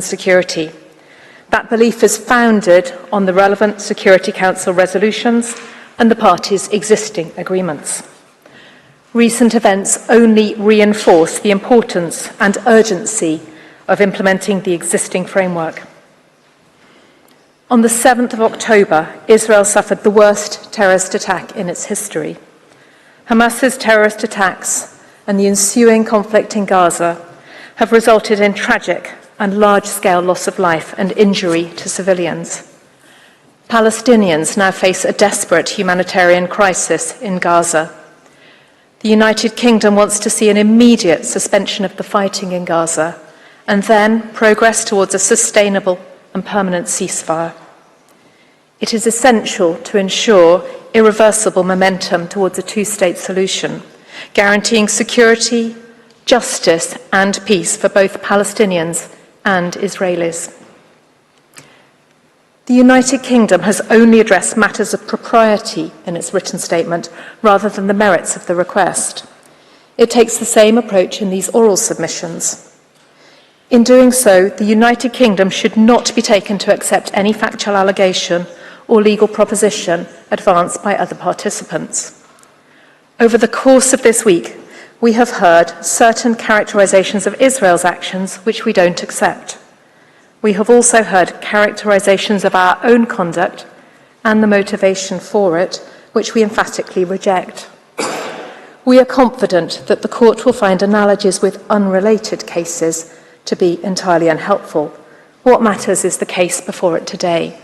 security. That belief is founded on the relevant Security Council resolutions and the parties' existing agreements. Recent events only reinforce the importance and urgency of implementing the existing framework. On the 7th of October, Israel suffered the worst terrorist attack in its history. Hamas's terrorist attacks and the ensuing conflict in Gaza have resulted in tragic and large-scale loss of life and injury to civilians. Palestinians now face a desperate humanitarian crisis in Gaza. The United Kingdom wants to see an immediate suspension of the fighting in Gaza and then progress towards a sustainable and permanent ceasefire. It is essential to ensure irreversible momentum towards a two-state solution, guaranteeing security, justice and peace for both Palestinians and Israelis. The United Kingdom has only addressed matters of propriety in its written statement rather than the merits of the request. It takes the same approach in these oral submissions. In doing so, the United Kingdom should not be taken to accept any factual allegation or legal proposition advanced by other participants. Over the course of this week, we have heard certain characterizations of Israel's actions which we don't accept. We have also heard characterizations of our own conduct and the motivation for it, which we emphatically reject. We are confident that the court will find analogies with unrelated cases to be entirely unhelpful. What matters is the case before it today.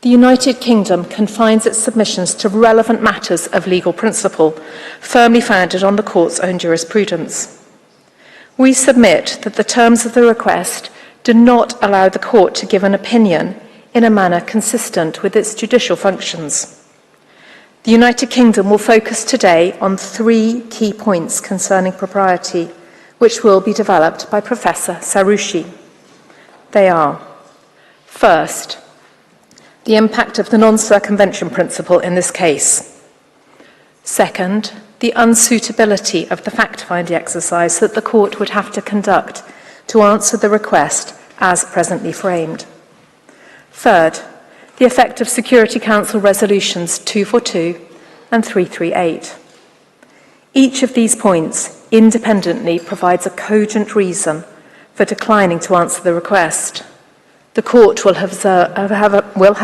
The United Kingdom confines its submissions to relevant matters of legal principle, firmly founded on the court's own jurisprudence. We submit that the terms of the request do not allow the court to give an opinion in a manner consistent with its judicial functions. The United Kingdom will focus today on 3 key points concerning propriety, which will be developed by Professor Saroushi. They are: first, the impact of the non-circumvention principle in this case. Second, the unsuitability of the fact-finding exercise that the court would have to conduct to answer the request as presently framed. Third, the effect of Security Council resolutions 242 and 338. Each of these points independently provides a cogent reason for declining to answer the request. The court will have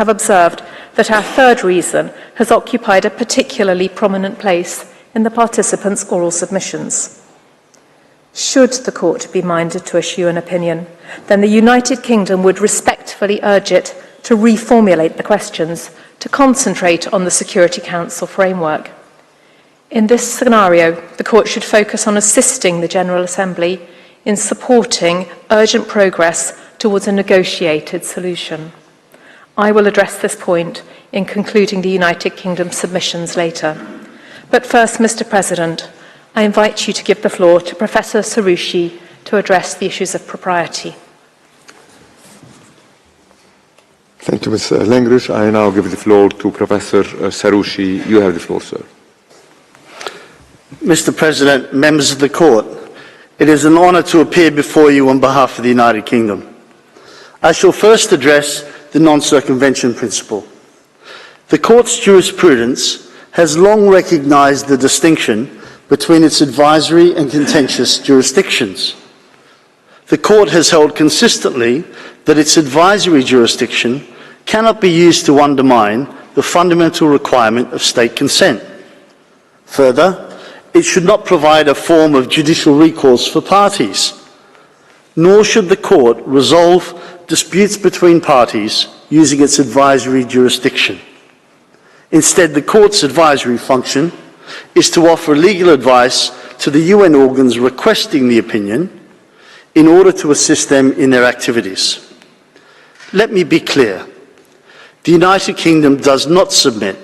observed that our third reason has occupied a particularly prominent place in the participants' oral submissions. Should the court be minded to issue an opinion, then the United Kingdom would respectfully urge it to reformulate the questions to concentrate on the Security Council framework. In this scenario, the court should focus on assisting the General Assembly in supporting urgent progress towards a negotiated solution. I will address this point in concluding the United Kingdom submissions later. But first, Mr. President, I invite you to give the floor to Professor Saroushi to address the issues of propriety. Thank you, Ms. Langrush. I now give the floor to Professor Saroushi. You have the floor, sir. Mr. President, members of the Court, it is an honour to appear before you on behalf of the United Kingdom. I shall first address the non-circumvention principle. The Court's jurisprudence has long recognised the distinction between its advisory and contentious jurisdictions. The Court has held consistently that its advisory jurisdiction cannot be used to undermine the fundamental requirement of state consent. Further, it should not provide a form of judicial recourse for parties, nor should the Court resolve disputes between parties using its advisory jurisdiction. Instead, the Court's advisory function is to offer legal advice to the UN organs requesting the opinion in order to assist them in their activities. Let me be clear. The United Kingdom does not submit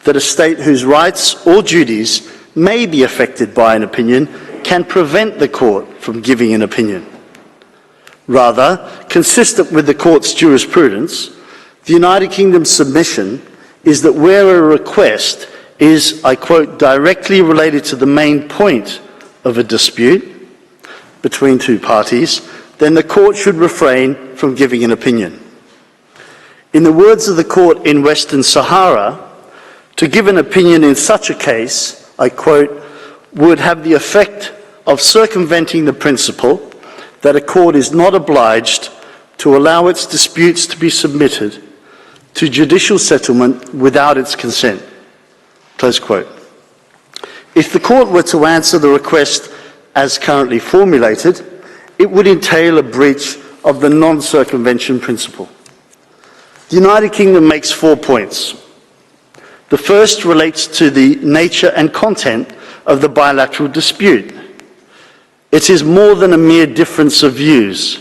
that a state whose rights or duties may be affected by an opinion can prevent the Court from giving an opinion. Rather, consistent with the Court's jurisprudence, the United Kingdom's submission is that where a request is, I quote, directly related to the main point of a dispute between two parties, then the court should refrain from giving an opinion. In the words of the court in Western Sahara, to give an opinion in such a case, I quote, would have the effect of circumventing the principle that a court is not obliged to allow its disputes to be submitted to judicial settlement without its consent. Close quote. If the court were to answer the request as currently formulated, it would entail a breach of the non-circumvention principle. The United Kingdom makes 4 points. The first relates to the nature and content of the bilateral dispute. It is more than a mere difference of views.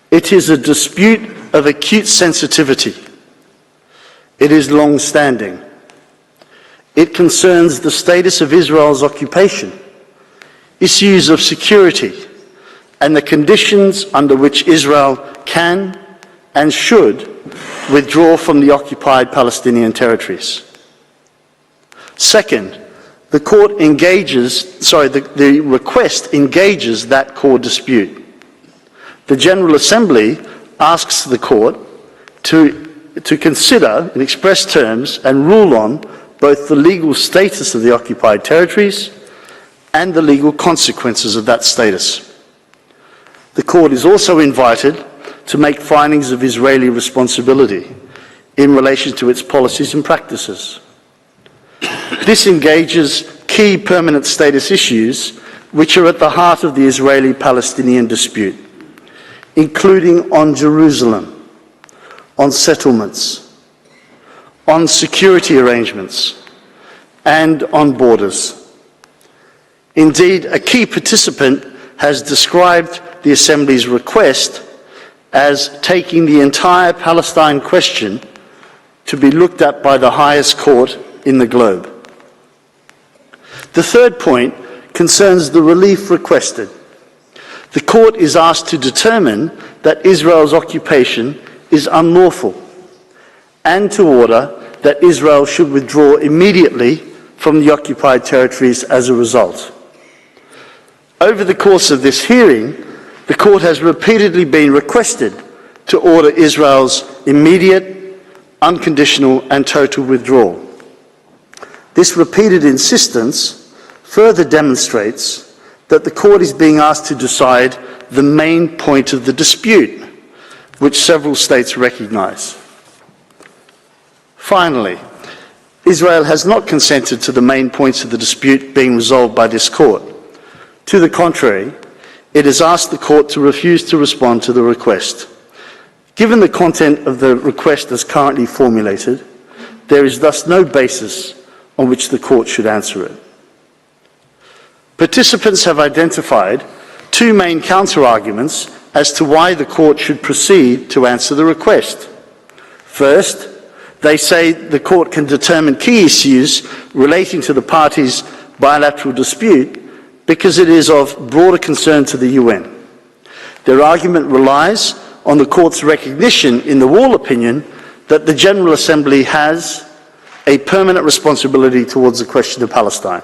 It is a dispute of acute sensitivity. It is long-standing. It concerns the status of Israel's occupation, issues of security, and the conditions under which Israel can and should withdraw from the occupied Palestinian territories. Second, the request engages that core dispute. The General Assembly asks the court to consider, in express terms, and rule on both the legal status of the occupied territories and the legal consequences of that status. The court is also invited to make findings of Israeli responsibility in relation to its policies and practices. This engages key permanent status issues which are at the heart of the Israeli-Palestinian dispute, including on Jerusalem, on settlements, on security arrangements, and on borders. Indeed, a key participant has described the Assembly's request as taking the entire Palestine question to be looked at by the highest court in the globe. The third point concerns the relief requested. The court is asked to determine that Israel's occupation is unlawful and to order that Israel should withdraw immediately from the occupied territories as a result. Over the course of this hearing, the court has repeatedly been requested to order Israel's immediate, unconditional and total withdrawal. This repeated insistence further demonstrates that the court is being asked to decide the main point of the dispute, which several states recognise. Finally, Israel has not consented to the main points of the dispute being resolved by this court. To the contrary, it has asked the court to refuse to respond to the request. Given the content of the request as currently formulated, there is thus no basis on which the court should answer it. Participants have identified 2 main counter-arguments as to why the court should proceed to answer the request. First, they say the court can determine key issues relating to the parties' bilateral dispute because it is of broader concern to the UN. Their argument relies on the court's recognition in the Wall opinion that the General Assembly has a permanent responsibility towards the question of Palestine.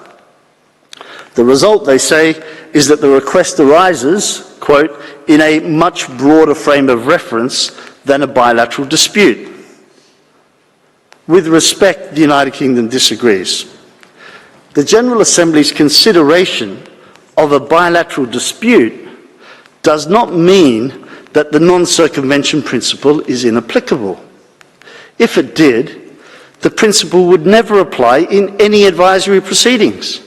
The result, they say, is that the request arises, quote, in a much broader frame of reference than a bilateral dispute. With respect, the United Kingdom disagrees. The General Assembly's consideration of a bilateral dispute does not mean that the non-circumvention principle is inapplicable. If it did, the principle would never apply in any advisory proceedings,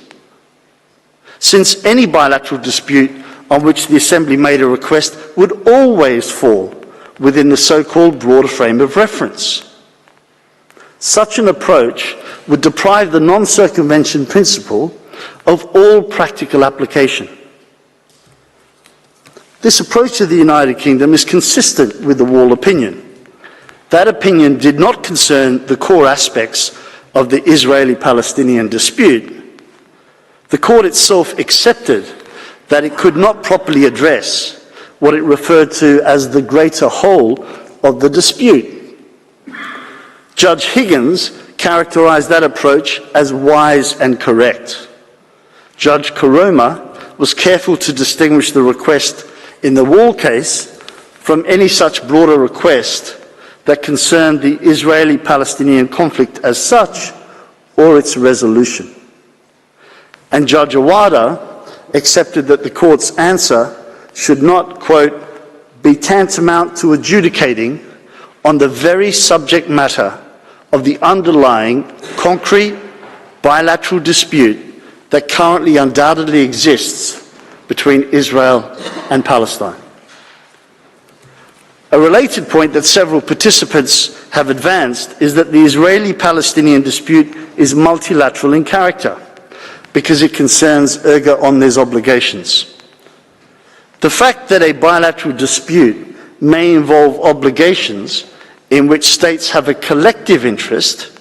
since any bilateral dispute on which the Assembly made a request would always fall within the so-called broader frame of reference. Such an approach would deprive the non-circumvention principle of all practical application. This approach to the United Kingdom is consistent with the Wall opinion. That opinion did not concern the core aspects of the Israeli-Palestinian dispute. The court itself accepted that it could not properly address what it referred to as the greater whole of the dispute. Judge Higgins characterized that approach as wise and correct. Judge Karoma was careful to distinguish the request in the Wall case from any such broader request that concerned the Israeli-Palestinian conflict as such or its resolution. And Judge Awada accepted that the court's answer should not, quote, be tantamount to adjudicating on the very subject matter of the underlying concrete bilateral dispute that currently undoubtedly exists between Israel and Palestine. A related point that several participants have advanced is that the Israeli-Palestinian dispute is multilateral in character because it concerns erga omnes obligations. The fact that a bilateral dispute may involve obligations in which states have a collective interest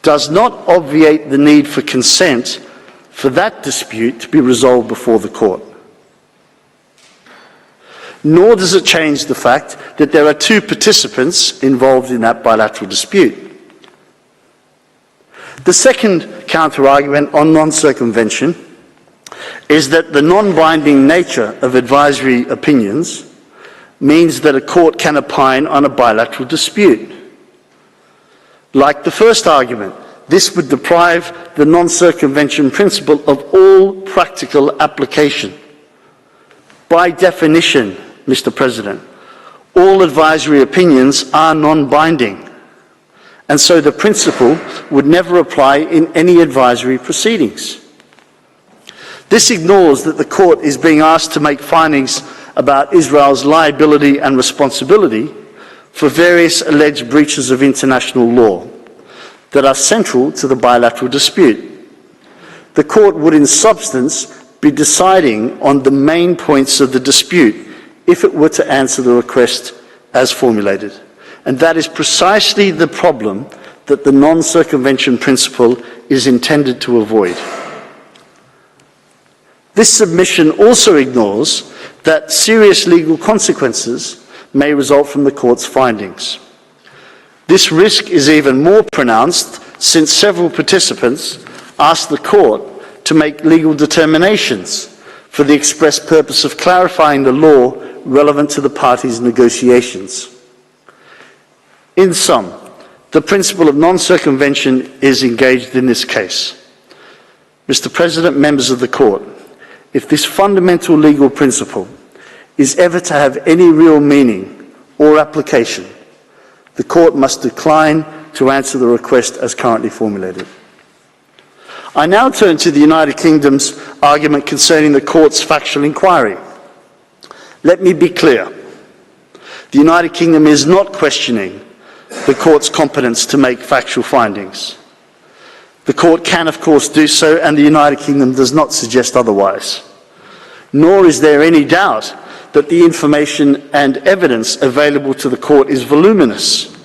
does not obviate the need for consent for that dispute to be resolved before the court. Nor does it change the fact that there are two participants involved in that bilateral dispute. The second counter-argument on non-circumvention is that the non-binding nature of advisory opinions means that a court can opine on a bilateral dispute. Like the first argument, this would deprive the non-circumvention principle of all practical application. By definition, Mr. President, all advisory opinions are non-binding, and so the principle would never apply in any advisory proceedings. This ignores that the court is being asked to make findings about Israel's liability and responsibility for various alleged breaches of international law that are central to the bilateral dispute. The court would in substance be deciding on the main points of the dispute if it were to answer the request as formulated. And that is precisely the problem that the non-circumvention principle is intended to avoid. This submission also ignores that serious legal consequences may result from the court's findings. This risk is even more pronounced since several participants asked the court to make legal determinations for the express purpose of clarifying the law relevant to the parties' negotiations. In sum, the principle of non-circumvention is engaged in this case. Mr. President, members of the court, if this fundamental legal principle is ever to have any real meaning or application, the court must decline to answer the request as currently formulated. I now turn to the United Kingdom's argument concerning the court's factual inquiry. Let me be clear. The United Kingdom is not questioning the court's competence to make factual findings. The court can, of course, do so, and the United Kingdom does not suggest otherwise. Nor is there any doubt that the information and evidence available to the court is voluminous.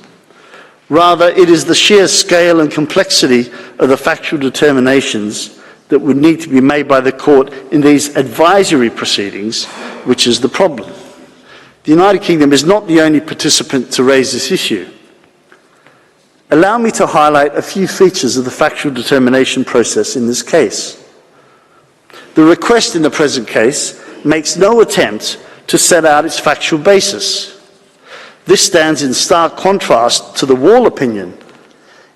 Rather, it is the sheer scale and complexity of the factual determinations that would need to be made by the court in these advisory proceedings which is the problem. The United Kingdom is not the only participant to raise this issue. Allow me to highlight a few features of the factual determination process in this case. The request in the present case makes no attempt to set out its factual basis. This stands in stark contrast to the Wall opinion.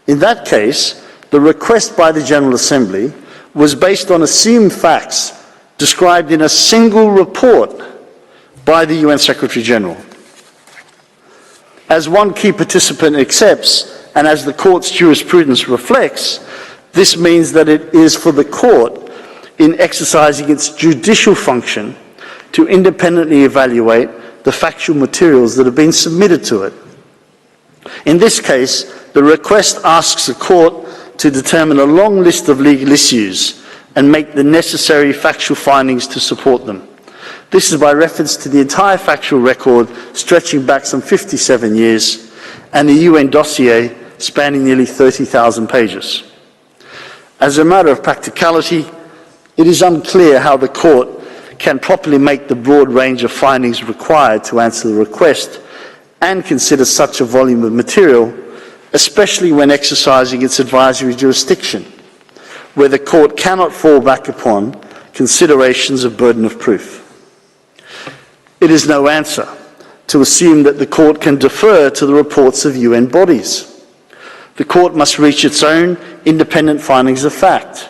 In that case, the request by the General Assembly was based on assumed facts described in a single report by the UN Secretary General. As one key participant accepts, and as the court's jurisprudence reflects, this means that it is for the court, in exercising its judicial function, to independently evaluate the factual materials that have been submitted to it. In this case, the request asks the court to determine a long list of legal issues and make the necessary factual findings to support them. This is by reference to the entire factual record stretching back some 57 years and the UN dossier spanning nearly 30,000 pages. As a matter of practicality, it is unclear how the court can properly make the broad range of findings required to answer the request and consider such a volume of material, especially when exercising its advisory jurisdiction, where the court cannot fall back upon considerations of burden of proof. It is no answer to assume that the court can defer to the reports of UN bodies. The court must reach its own independent findings of fact.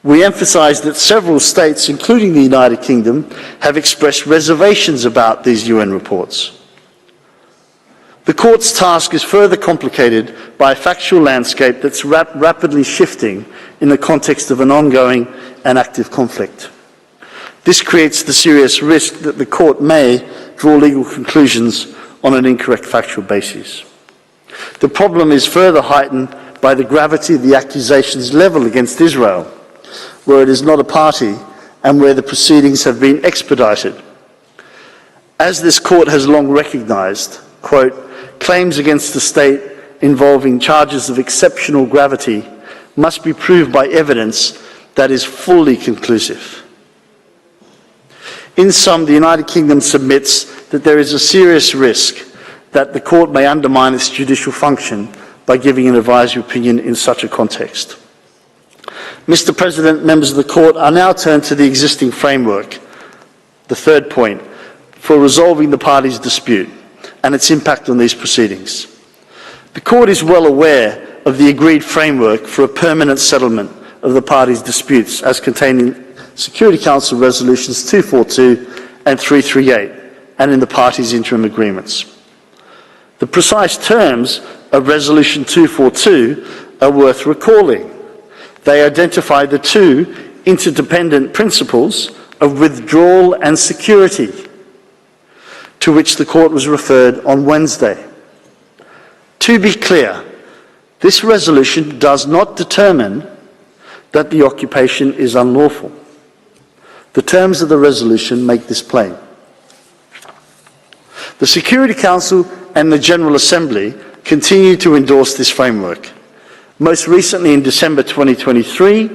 We emphasise that several states, including the United Kingdom, have expressed reservations about these UN reports. The court's task is further complicated by a factual landscape that's rapidly shifting in the context of an ongoing and active conflict. This creates the serious risk that the court may draw legal conclusions on an incorrect factual basis. The problem is further heightened by the gravity of the accusations levelled against Israel, where it is not a party and where the proceedings have been expedited. As this court has long recognised, quote, claims against the state involving charges of exceptional gravity must be proved by evidence that is fully conclusive. In sum, the United Kingdom submits that there is a serious risk that the court may undermine its judicial function by giving an advisory opinion in such a context. Mr. President, members of the court, I now turn to the existing framework, the third point, for resolving the parties' dispute and its impact on these proceedings. The court is well aware of the agreed framework for a permanent settlement of the parties' disputes as contained in Security Council Resolutions 242 and 338 and in the parties' interim agreements. The precise terms of Resolution 242 are worth recalling. They identify the two interdependent principles of withdrawal and security, to which the court was referred on Wednesday. To be clear, this resolution does not determine that the occupation is unlawful. The terms of the resolution make this plain. The Security Council and the General Assembly continue to endorse this framework. Most recently, in December 2023,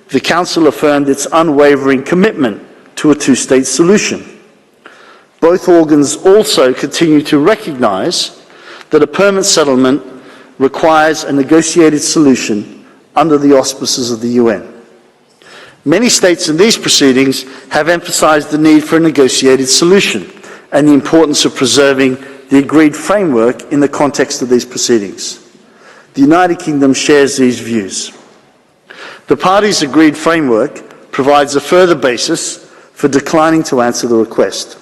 the Council affirmed its unwavering commitment to a two-state solution. Both organs also continue to recognise that a permanent settlement requires a negotiated solution under the auspices of the UN. Many states in these proceedings have emphasised the need for a negotiated solution and the importance of preserving the agreed framework in the context of these proceedings. The United Kingdom shares these views. The parties' agreed framework provides a further basis for declining to answer the request.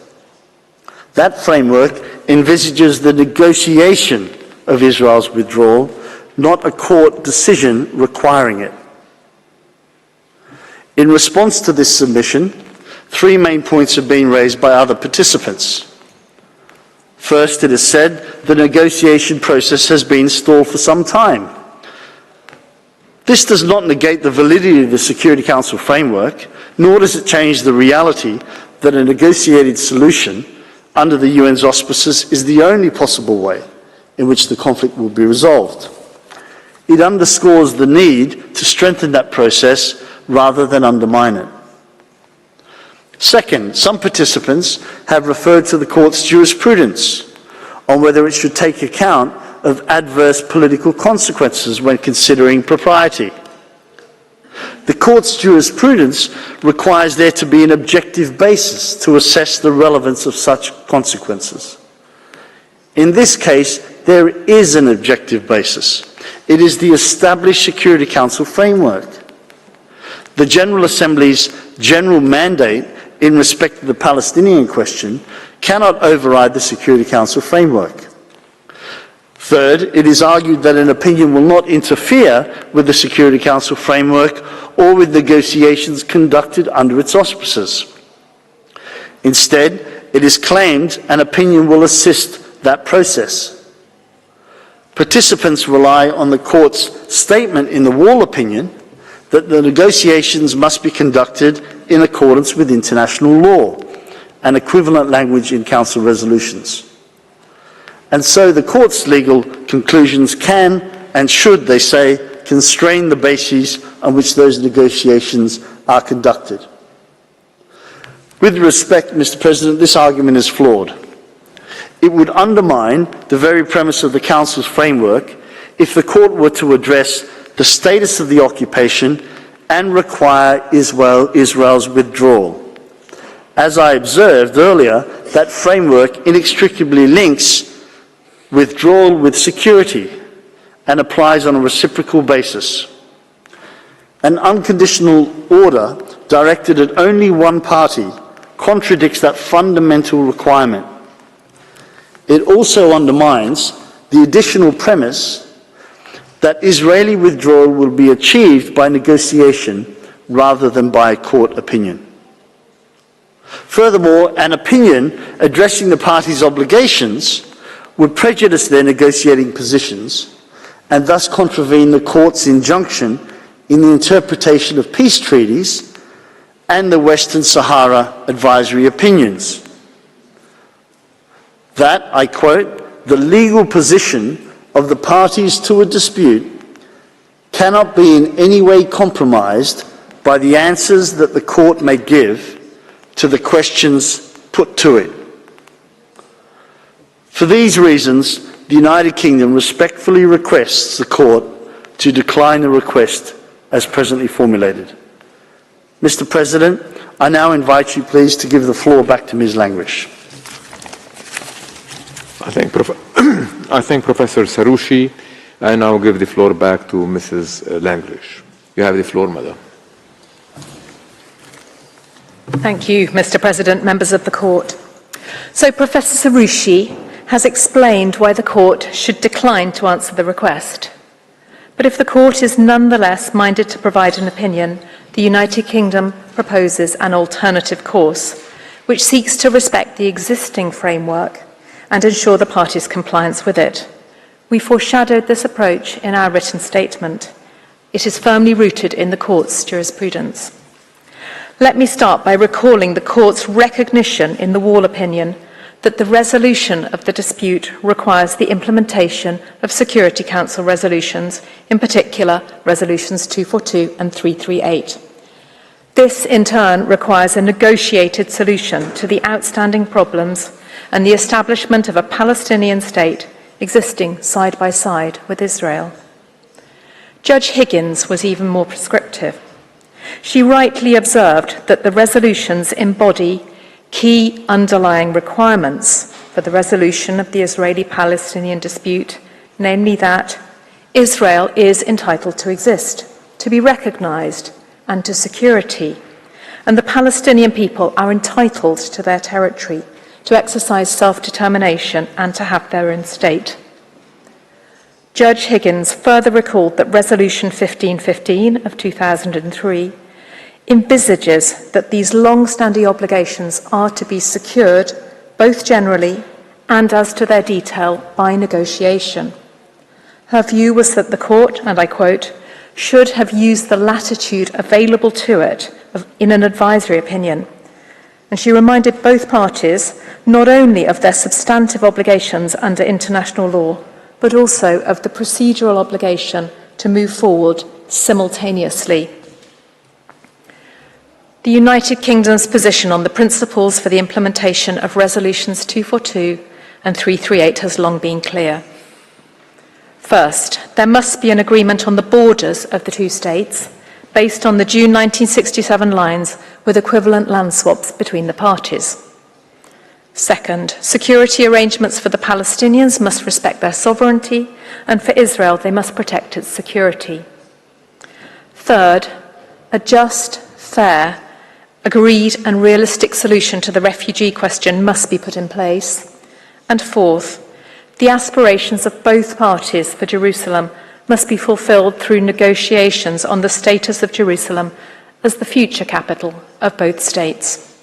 That framework envisages the negotiation of Israel's withdrawal, not a court decision requiring it. In response to this submission, three main points have been raised by other participants. First, it is said the negotiation process has been stalled for some time. This does not negate the validity of the Security Council framework, nor does it change the reality that a negotiated solution under the UN's auspices is the only possible way in which the conflict will be resolved. It underscores the need to strengthen that process rather than undermine it. Second, some participants have referred to the court's jurisprudence on whether it should take account of adverse political consequences when considering propriety. The court's jurisprudence requires there to be an objective basis to assess the relevance of such consequences. In this case, there is an objective basis. It is the established Security Council framework. The General Assembly's general mandate in respect of the Palestinian question cannot override the Security Council framework. Third, it is argued that an opinion will not interfere with the Security Council framework or with negotiations conducted under its auspices. Instead, it is claimed an opinion will assist that process. Participants rely on the court's statement in the Wall opinion that the negotiations must be conducted in accordance with international law and equivalent language in Council resolutions. And so the court's legal conclusions can and should, they say, constrain the bases on which those negotiations are conducted. With respect, Mr. President, this argument is flawed. It would undermine the very premise of the Council's framework if the court were to address the status of the occupation and require Israel's withdrawal. As I observed earlier, that framework inextricably links withdrawal with security and applies on a reciprocal basis. An unconditional order directed at only one party contradicts that fundamental requirement. It also undermines the additional premise that Israeli withdrawal will be achieved by negotiation rather than by a court opinion. Furthermore, an opinion addressing the parties' obligations would prejudice their negotiating positions and thus contravene the court's injunction in the interpretation of peace treaties and the Western Sahara advisory opinions. That, I quote, the legal position of the parties to a dispute cannot be in any way compromised by the answers that the court may give to the questions put to it. For these reasons, the United Kingdom respectfully requests the court to decline the request as presently formulated. Mr. President, I now invite you please to give the floor back to Ms. Langrish. I thank Professor Saroushi. I now give the floor back to Mrs. Langrish. You have the floor, Madam. Thank you, Mr. President, members of the court. So Professor Saroushi has explained why the court should decline to answer the request. But if the court is nonetheless minded to provide an opinion, the United Kingdom proposes an alternative course, which seeks to respect the existing framework and ensure the parties' compliance with it. We foreshadowed this approach in our written statement. It is firmly rooted in the court's jurisprudence. Let me start by recalling the court's recognition in the Wall opinion that the resolution of the dispute requires the implementation of Security Council resolutions, in particular resolutions 242 and 338. This, in turn, requires a negotiated solution to the outstanding problems and the establishment of a Palestinian state existing side by side with Israel. Judge Higgins was even more prescriptive. She rightly observed that the resolutions embody key underlying requirements for the resolution of the Israeli-Palestinian dispute, namely that Israel is entitled to exist, to be recognized, and to security, and the Palestinian people are entitled to their territory, to exercise self-determination, and to have their own state. Judge Higgins further recalled that Resolution 1515 of 2003 envisages that these long-standing obligations are to be secured both generally and as to their detail by negotiation. Her view was that the court, and I quote, should have used the latitude available to it in an advisory opinion. And she reminded both parties not only of their substantive obligations under international law, but also of the procedural obligation to move forward simultaneously. The United Kingdom's position on the principles for the implementation of Resolutions 242 and 338 has long been clear. First, there must be an agreement on the borders of the two states based on the June 1967 lines with equivalent land swaps between the parties. Second, security arrangements for the Palestinians must respect their sovereignty, and for Israel, they must protect its security. Third, a just, fair, agreed and realistic solution to the refugee question must be put in place. And fourth, the aspirations of both parties for Jerusalem must be fulfilled through negotiations on the status of Jerusalem as the future capital of both states.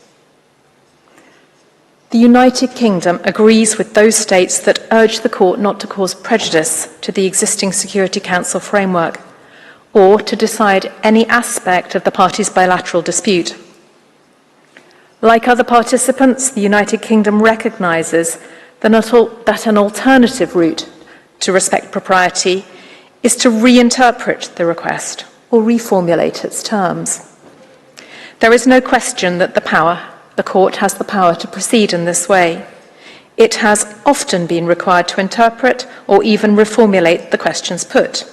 The United Kingdom agrees with those states that urge the court not to cause prejudice to the existing Security Council framework or to decide any aspect of the parties' bilateral dispute. Like other participants, the United Kingdom recognises that an alternative route to respect propriety is to reinterpret the request or reformulate its terms. There is no question that the court has the power to proceed in this way. It has often been required to interpret or even reformulate the questions put.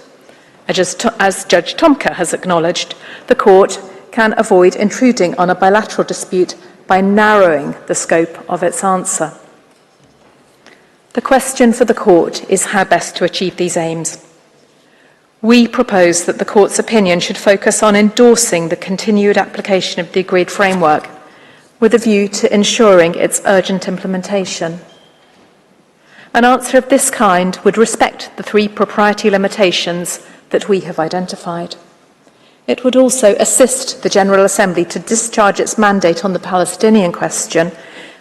As Judge Tomka has acknowledged, the court can avoid intruding on a bilateral dispute by narrowing the scope of its answer. The question for the Court is how best to achieve these aims. We propose that the Court's opinion should focus on endorsing the continued application of the agreed framework with a view to ensuring its urgent implementation. An answer of this kind would respect the 3 propriety limitations that we have identified. It would also assist the General Assembly to discharge its mandate on the Palestinian question,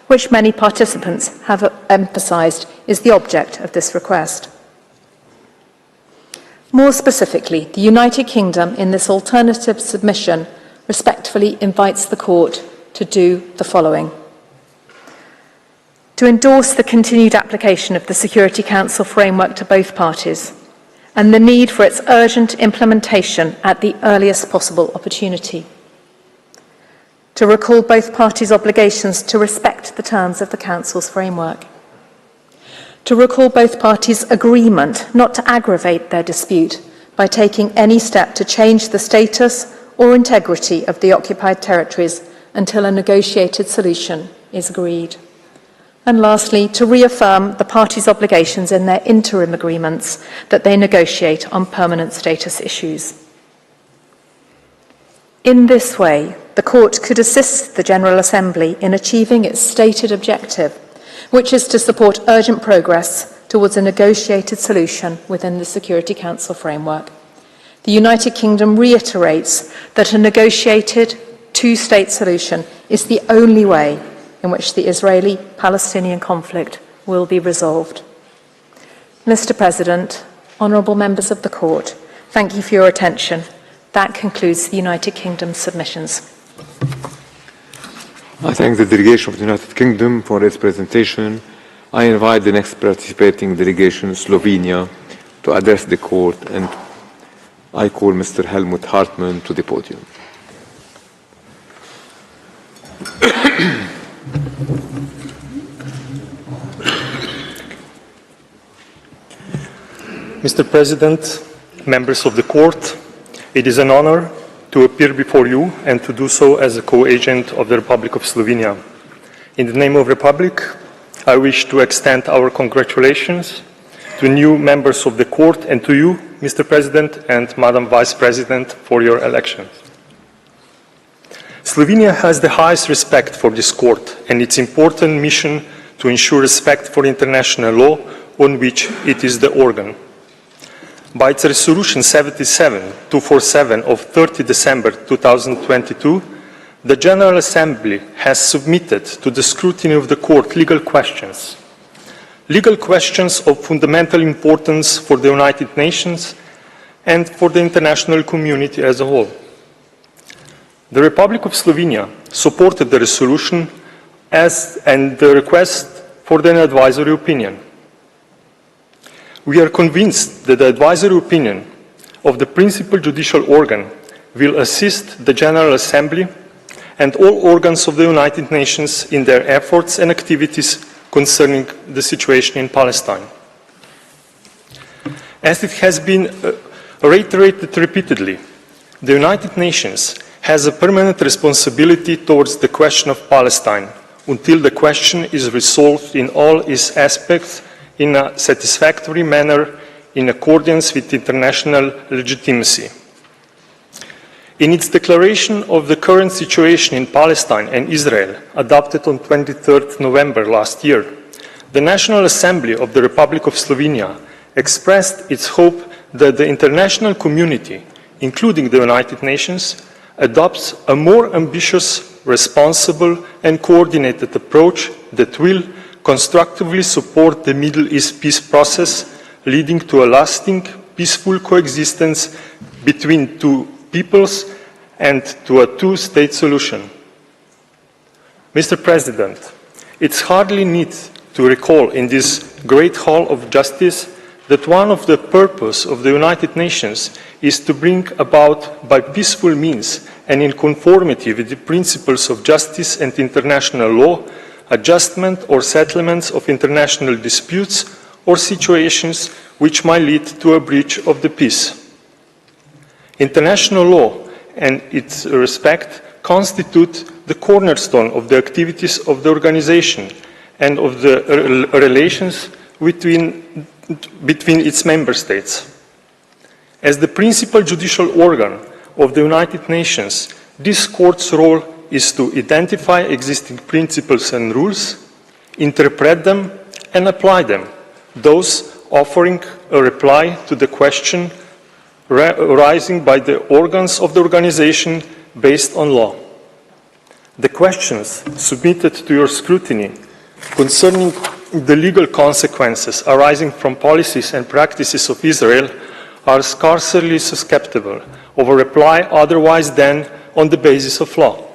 which many participants have emphasised is the object of this request. More specifically, the United Kingdom in this alternative submission respectfully invites the Court to do the following: to endorse the continued application of the Security Council framework to both parties and the need for its urgent implementation at the earliest possible opportunity, to recall both parties' obligations to respect the terms of the Council's framework, to recall both parties' agreement not to aggravate their dispute by taking any step to change the status or integrity of the occupied territories until a negotiated solution is agreed. And lastly, to reaffirm the parties' obligations in their interim agreements that they negotiate on permanent status issues. In this way, the Court could assist the General Assembly in achieving its stated objective, which is to support urgent progress towards a negotiated solution within the Security Council framework. The United Kingdom reiterates that a negotiated 2-state solution is the only way in which the Israeli-Palestinian conflict will be resolved. Mr. President, honourable members of the Court, thank you for your attention. That concludes the United Kingdom's submissions. I thank the delegation of the United Kingdom for its presentation. I invite the next participating delegation, Slovenia, to address the Court, and I call Mr. Helmut Hartmann to the podium. Mr. President, members of the Court, it is an honor to appear before you and to do so as a co-agent of the Republic of Slovenia. In the name of the Republic, I wish to extend our congratulations to new members of the Court and to you, Mr. President and Madam Vice President, for your elections. Slovenia has the highest respect for this Court and its important mission to ensure respect for international law on which it is the organ. By its Resolution 77-247 of 30 December 2022, the General Assembly has submitted to the scrutiny of the Court legal questions of fundamental importance for the United Nations and for the international community as a whole. The Republic of Slovenia supported the resolution and the request for an advisory opinion. We are convinced that the advisory opinion of the principal judicial organ will assist the General Assembly and all organs of the United Nations in their efforts and activities concerning the situation in Palestine. As it has been reiterated repeatedly, the United Nations has a permanent responsibility towards the question of Palestine until the question is resolved in all its aspects in a satisfactory manner in accordance with international legitimacy. In its declaration of the current situation in Palestine and Israel, adopted on 23rd November last year, the National Assembly of the Republic of Slovenia expressed its hope that the international community, including the United Nations, adopts a more ambitious, responsible and coordinated approach that will constructively support the Middle East peace process, leading to a lasting, peaceful coexistence between two peoples and to a 2-state solution. Mr. President, it's hardly need to recall in this great hall of justice that one of the purposes of the United Nations is to bring about by peaceful means and in conformity with the principles of justice and international law adjustment or settlements of international disputes or situations which might lead to a breach of the peace. International law and its respect constitute the cornerstone of the activities of the organization and of the relations between its member states. As the principal judicial organ of the United Nations, this court's role is to identify existing principles and rules, interpret them, and apply them, thus offering a reply to the question arising by the organs of the organization based on law. The questions submitted to your scrutiny concerning the legal consequences arising from policies and practices of Israel are scarcely susceptible of a reply otherwise than on the basis of law.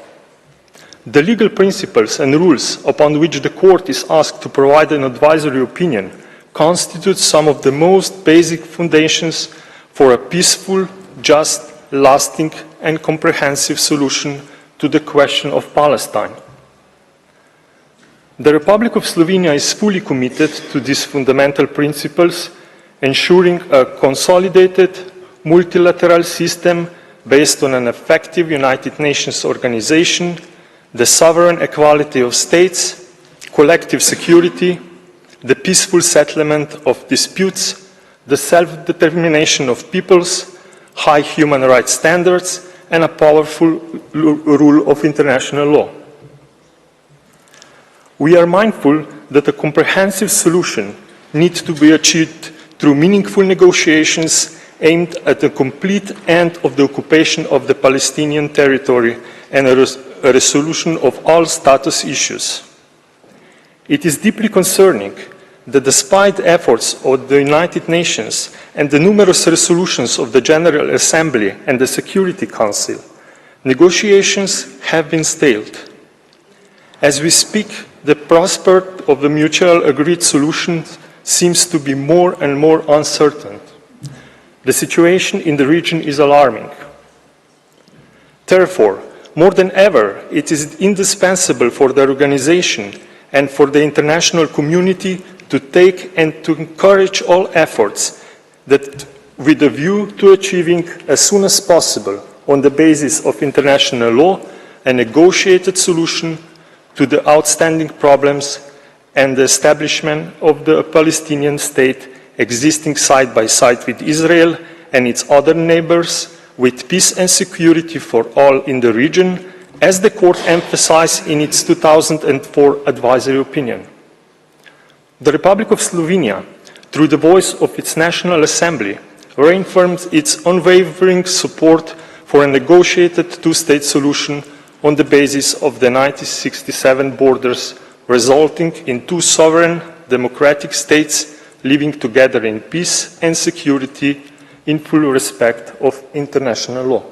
The legal principles and rules upon which the court is asked to provide an advisory opinion constitute some of the most basic foundations for a peaceful, just, lasting, and comprehensive solution to the question of Palestine. The Republic of Slovenia is fully committed to these fundamental principles, ensuring a consolidated multilateral system based on an effective United Nations organization, the sovereign equality of states, collective security, the peaceful settlement of disputes, the self-determination of peoples, high human rights standards, and a powerful rule of international law. We are mindful that a comprehensive solution needs to be achieved through meaningful negotiations aimed at the complete end of the occupation of the Palestinian territory and a resolution of all status issues. It is deeply concerning that despite efforts of the United Nations and the numerous resolutions of the General Assembly and the Security Council, negotiations have been stalled. As we speak, the prospect of the mutual agreed solution seems to be more and more uncertain. The situation in the region is alarming. Therefore, more than ever, it is indispensable for the organization and for the international community to take and to encourage all efforts that, with a view to achieving as soon as possible, on the basis of international law, a negotiated solution to the outstanding problems and the establishment of the Palestinian state existing side by side with Israel and its other neighbors, with peace and security for all in the region, as the court emphasized in its 2004 advisory opinion. The Republic of Slovenia, through the voice of its National Assembly, reaffirms its unwavering support for a negotiated two-state solution on the basis of the 1967 borders, resulting in two sovereign democratic states living together in peace and security in full respect of international law.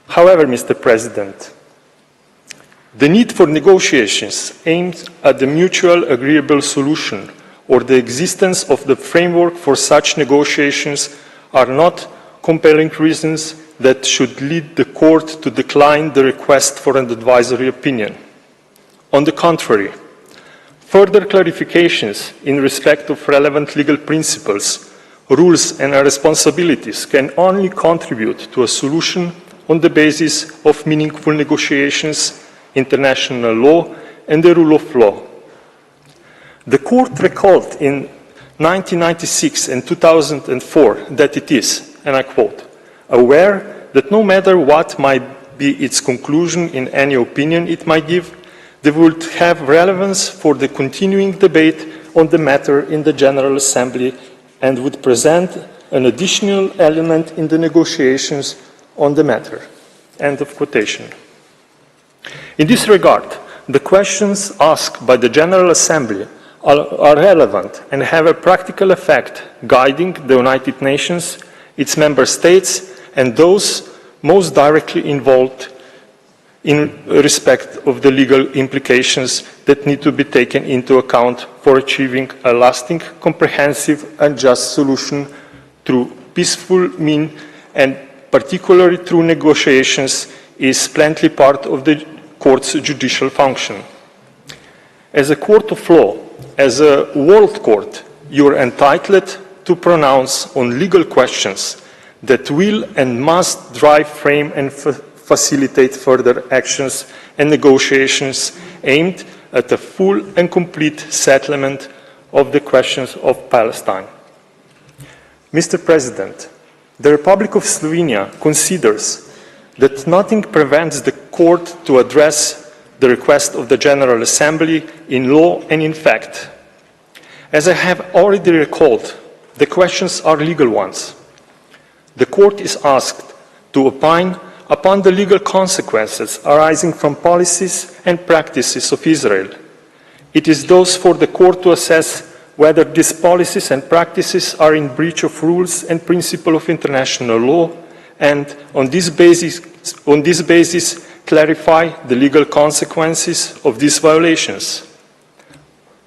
However, Mr. President, the need for negotiations aimed at the mutual agreeable solution or the existence of the framework for such negotiations are not compelling reasons that should lead the court to decline the request for an advisory opinion. On the contrary, further clarifications in respect of relevant legal principles, rules, and responsibilities can only contribute to a solution on the basis of meaningful negotiations, international law, and the rule of law. The court recalled in 1996 and 2004 that it is, and I quote, aware that no matter what might be its conclusion in any opinion it might give, they would have relevance for the continuing debate on the matter in the General Assembly and would present an additional element in the negotiations on the matter. End of quotation. In this regard, the questions asked by the General Assembly are relevant and have a practical effect guiding the United Nations, its member states, and those most directly involved in respect of the legal implications that need to be taken into account for achieving a lasting, comprehensive, and just solution through peaceful means, and particularly through negotiations, is plenty part of the court's judicial function. As a court of law, as a world court, you are entitled to pronounce on legal questions that will and must drive, frame, and facilitate further actions and negotiations aimed at a full and complete settlement of the questions of Palestine. Mr. President, the Republic of Slovenia considers that nothing prevents the court to address the request of the General Assembly in law and in fact. As I have already recalled, the questions are legal ones. The court is asked to opine upon the legal consequences arising from policies and practices of Israel. It is thus for the court to assess whether these policies and practices are in breach of rules and principles of international law, and on this basis clarify the legal consequences of these violations.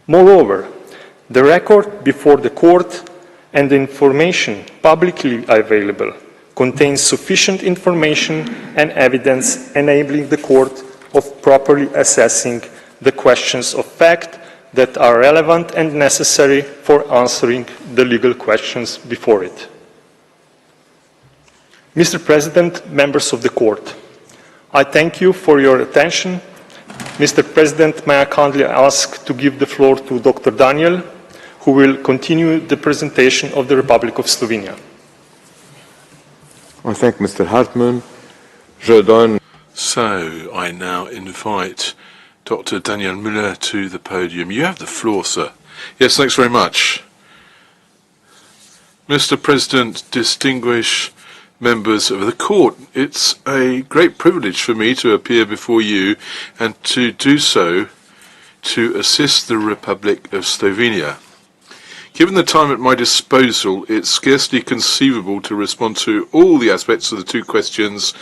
Moreover, the record before the court and the information publicly available contains sufficient information and evidence enabling the court of properly assessing the questions of fact that are relevant and necessary for answering the legal questions before it. Mr. President, members of the court, I thank you for your attention. Mr. President, may I kindly ask to give the floor to Dr. Daniel, who will continue the presentation of the Republic of Slovenia. I thank Mr. Hartmann. So I now invite Dr. Daniel Müller to the podium. You have the floor, sir. Yes, thanks very much. Mr. President, distinguished members of the court, it's a great privilege for me to appear before you and to do so to assist the Republic of Slovenia. Given the time at my disposal, it's scarcely conceivable to respond to all the aspects of the two questions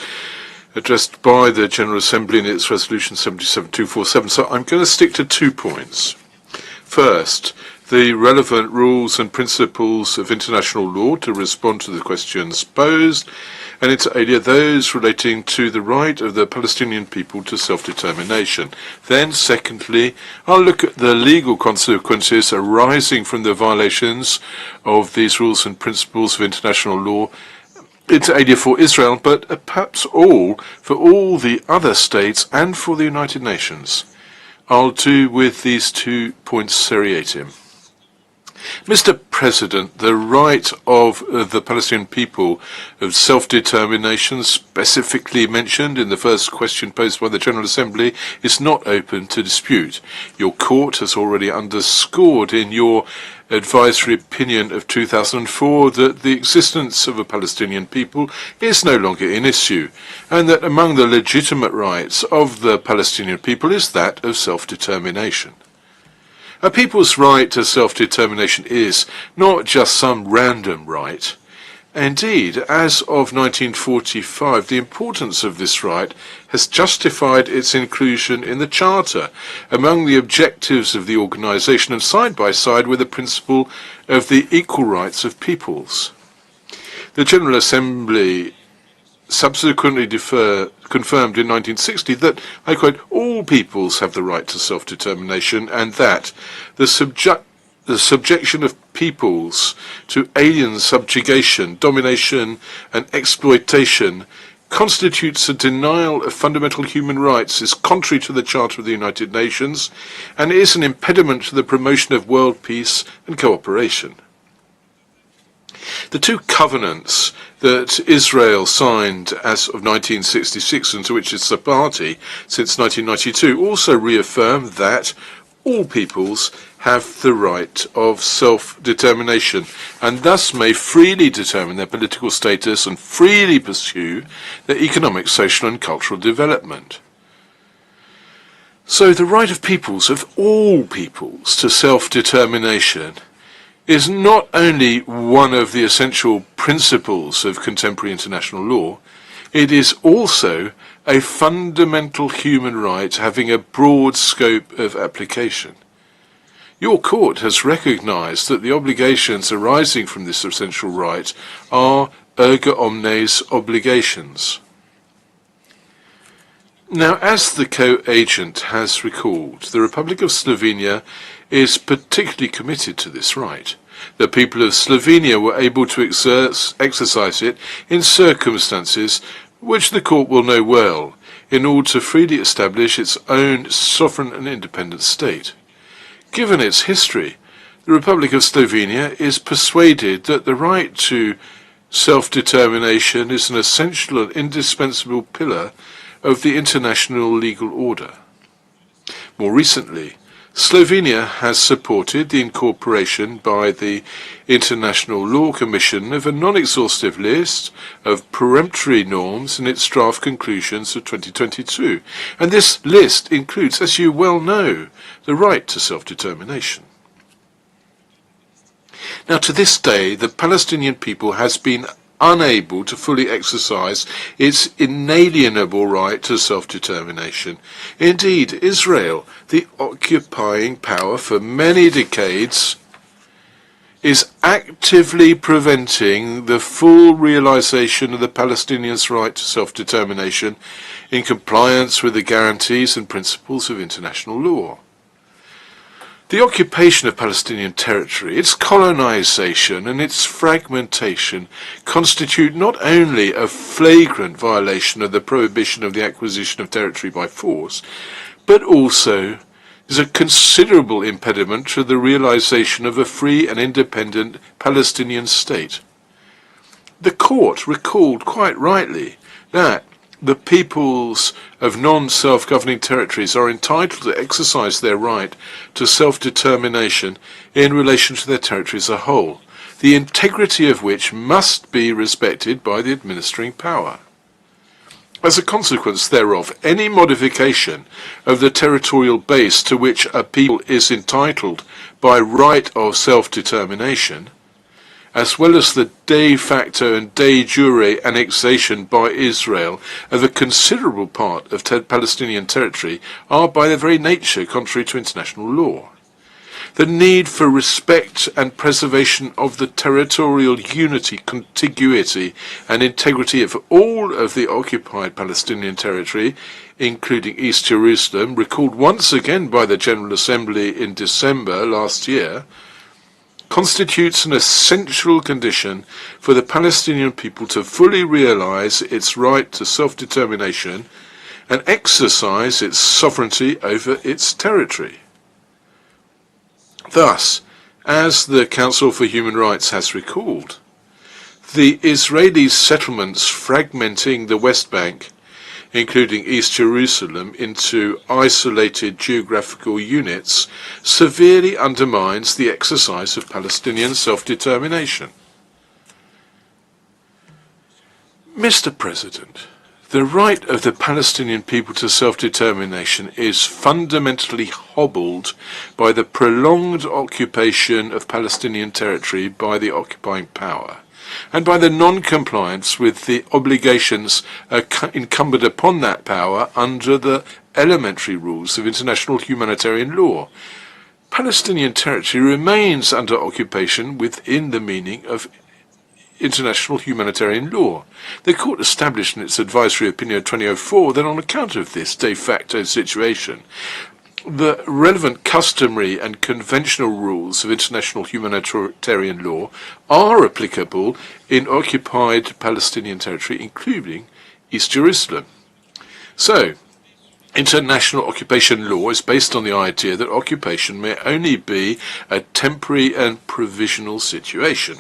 addressed by the General Assembly in its Resolution 77247, so I'm going to stick to 2 points. First, the relevant rules and principles of international law to respond to the questions posed, and inter alia those relating to the right of the Palestinian people to self-determination. Then, secondly, I'll look at the legal consequences arising from the violations of these rules and principles of international law, inter alia for Israel, but perhaps all for all the other states and for the United Nations. I'll do with these 2 points seriatim. Mr. President, the right of the Palestinian people of self-determination, specifically mentioned in the first question posed by the General Assembly, is not open to dispute. Your court has already underscored in your advisory opinion of 2004 that the existence of a Palestinian people is no longer an issue, and that among the legitimate rights of the Palestinian people is that of self-determination. A people's right to self-determination is not just some random right. Indeed, as of 1945, the importance of this right has justified its inclusion in the Charter among the objectives of the organisation and side by side with the principle of the equal rights of peoples. The General Assembly subsequently confirmed in 1960 that, I quote, all peoples have the right to self-determination and that the subjection of peoples to alien subjugation, domination and exploitation constitutes a denial of fundamental human rights, is contrary to the Charter of the United Nations and is an impediment to the promotion of world peace and cooperation. The 2 covenants that Israel signed as of 1966 and to which it's a party since 1992 also reaffirm that all peoples have the right of self-determination and thus may freely determine their political status and freely pursue their economic, social and cultural development. So the right of peoples, of all peoples, to self-determination is not only one of the essential principles of contemporary international law, it is also a fundamental human right having a broad scope of application. Your court has recognized that the obligations arising from this essential right are erga omnes obligations. Now, as the co-agent has recalled, the Republic of Slovenia is particularly committed to this right. The people of Slovenia were able to exercise it in circumstances which the court will know well, in order to freely establish its own sovereign and independent state. Given its history, the Republic of Slovenia is persuaded that the right to self-determination is an essential and indispensable pillar of the international legal order. More recently, Slovenia has supported the incorporation by the International Law Commission of a non-exhaustive list of peremptory norms in its draft conclusions of 2022, and this list includes, as you well know, the right to self-determination. Now, to this day, the Palestinian people has been unable to fully exercise its inalienable right to self-determination. Indeed, Israel, the occupying power for many decades, is actively preventing the full realization of the Palestinians' right to self-determination in compliance with the guarantees and principles of international law. The occupation of Palestinian territory, its colonization and its fragmentation constitute not only a flagrant violation of the prohibition of the acquisition of territory by force, but also is a considerable impediment to the realization of a free and independent Palestinian state. The court recalled quite rightly that the peoples of non-self-governing territories are entitled to exercise their right to self-determination in relation to their territory as a whole, the integrity of which must be respected by the administering power. As a consequence thereof, any modification of the territorial base to which a people is entitled by right of self-determination, as well as the de facto and de jure annexation by Israel of a considerable part of Palestinian territory, are by their very nature contrary to international law. The need for respect and preservation of the territorial unity, contiguity and integrity of all of the occupied Palestinian territory, including East Jerusalem, recalled once again by the General Assembly in December last year, constitutes an essential condition for the Palestinian people to fully realize its right to self-determination and exercise its sovereignty over its territory. Thus, as the Council for Human Rights has recalled, the Israeli settlements fragmenting the West Bank, including East Jerusalem, into isolated geographical units, severely undermines the exercise of Palestinian self-determination. Mr. President, the right of the Palestinian people to self-determination is fundamentally hobbled by the prolonged occupation of Palestinian territory by the occupying power, and by the non-compliance with the obligations incumbent upon that power under the elementary rules of international humanitarian law. Palestinian territory remains under occupation within the meaning of international humanitarian law. The court established in its advisory opinion of 2004 that on account of this de facto situation, the relevant customary and conventional rules of international humanitarian law are applicable in occupied Palestinian territory, including East Jerusalem. So, international occupation law is based on the idea that occupation may only be a temporary and provisional situation.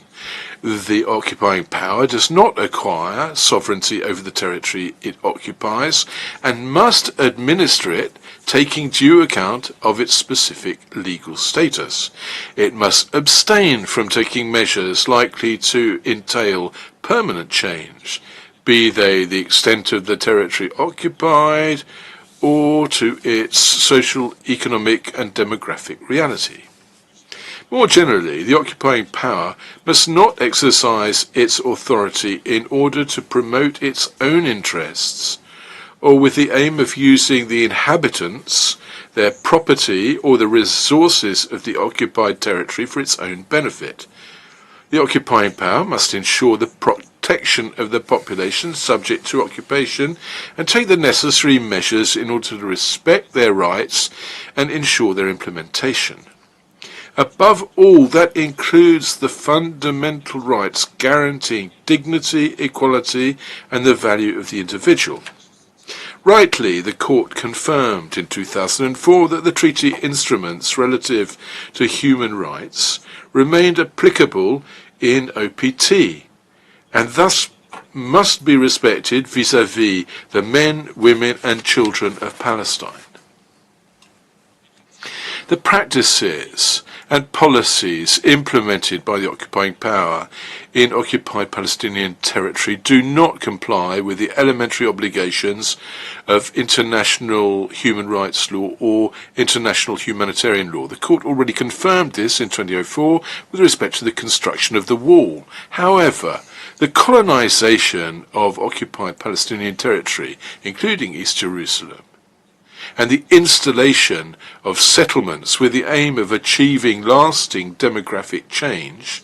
The occupying power does not acquire sovereignty over the territory it occupies and must administer it taking due account of its specific legal status. It must abstain from taking measures likely to entail permanent change, be they the extent of the territory occupied or to its social, economic and demographic reality. More generally, the occupying power must not exercise its authority in order to promote its own interests, or with the aim of using the inhabitants, their property, or the resources of the occupied territory for its own benefit. The occupying power must ensure the protection of the population subject to occupation and take the necessary measures in order to respect their rights and ensure their implementation. Above all, that includes the fundamental rights guaranteeing dignity, equality, and the value of the individual. Rightly, the Court confirmed in 2004 that the treaty instruments relative to human rights remained applicable in OPT, and thus must be respected vis-à-vis the men, women, and children of Palestine. The practices and policies implemented by the occupying power in occupied Palestinian territory do not comply with the elementary obligations of international human rights law or international humanitarian law. The Court already confirmed this in 2004 with respect to the construction of the wall. However, the colonization of occupied Palestinian territory, including East Jerusalem, and the installation of settlements with the aim of achieving lasting demographic change,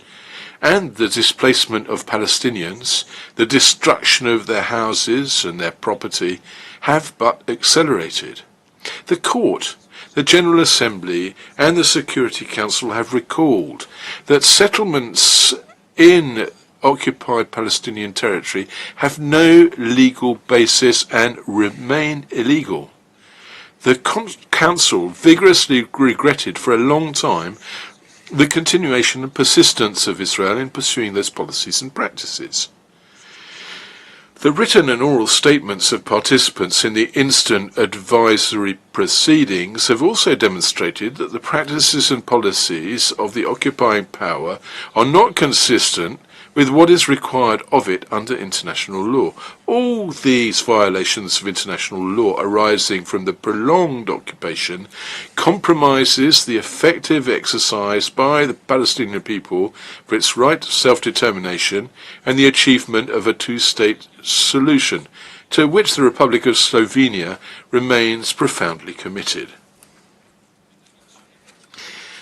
and the displacement of Palestinians, the destruction of their houses and their property, have but accelerated. The Court, the General Assembly, and the Security Council have recalled that settlements in occupied Palestinian territory have no legal basis and remain illegal. The Council vigorously regretted for a long time the continuation and persistence of Israel in pursuing those policies and practices. The written and oral statements of participants in the instant advisory proceedings have also demonstrated that the practices and policies of the occupying power are not consistent with what is required of it under international law. All these violations of international law arising from the prolonged occupation compromises the effective exercise by the Palestinian people for its right to self-determination and the achievement of a two-state solution, to which the Republic of Slovenia remains profoundly committed.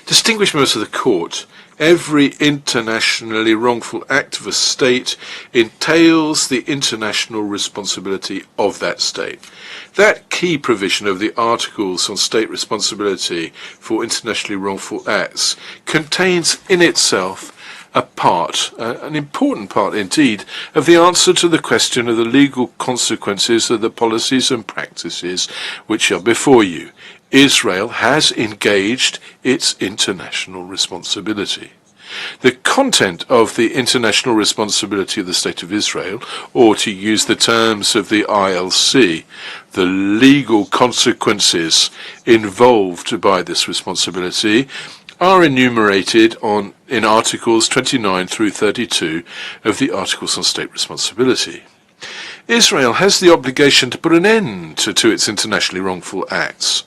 Distinguished members of the Court, every internationally wrongful act of a state entails the international responsibility of that state. That key provision of the Articles on State Responsibility for Internationally Wrongful Acts contains in itself a part, an important part indeed, of the answer to the question of the legal consequences of the policies and practices which are before you. Israel has engaged its international responsibility. The content of the international responsibility of the State of Israel, or to use the terms of the ILC, the legal consequences involved by this responsibility, are enumerated in Articles 29 through 32 of the Articles on State Responsibility. Israel has the obligation to put an end to its internationally wrongful acts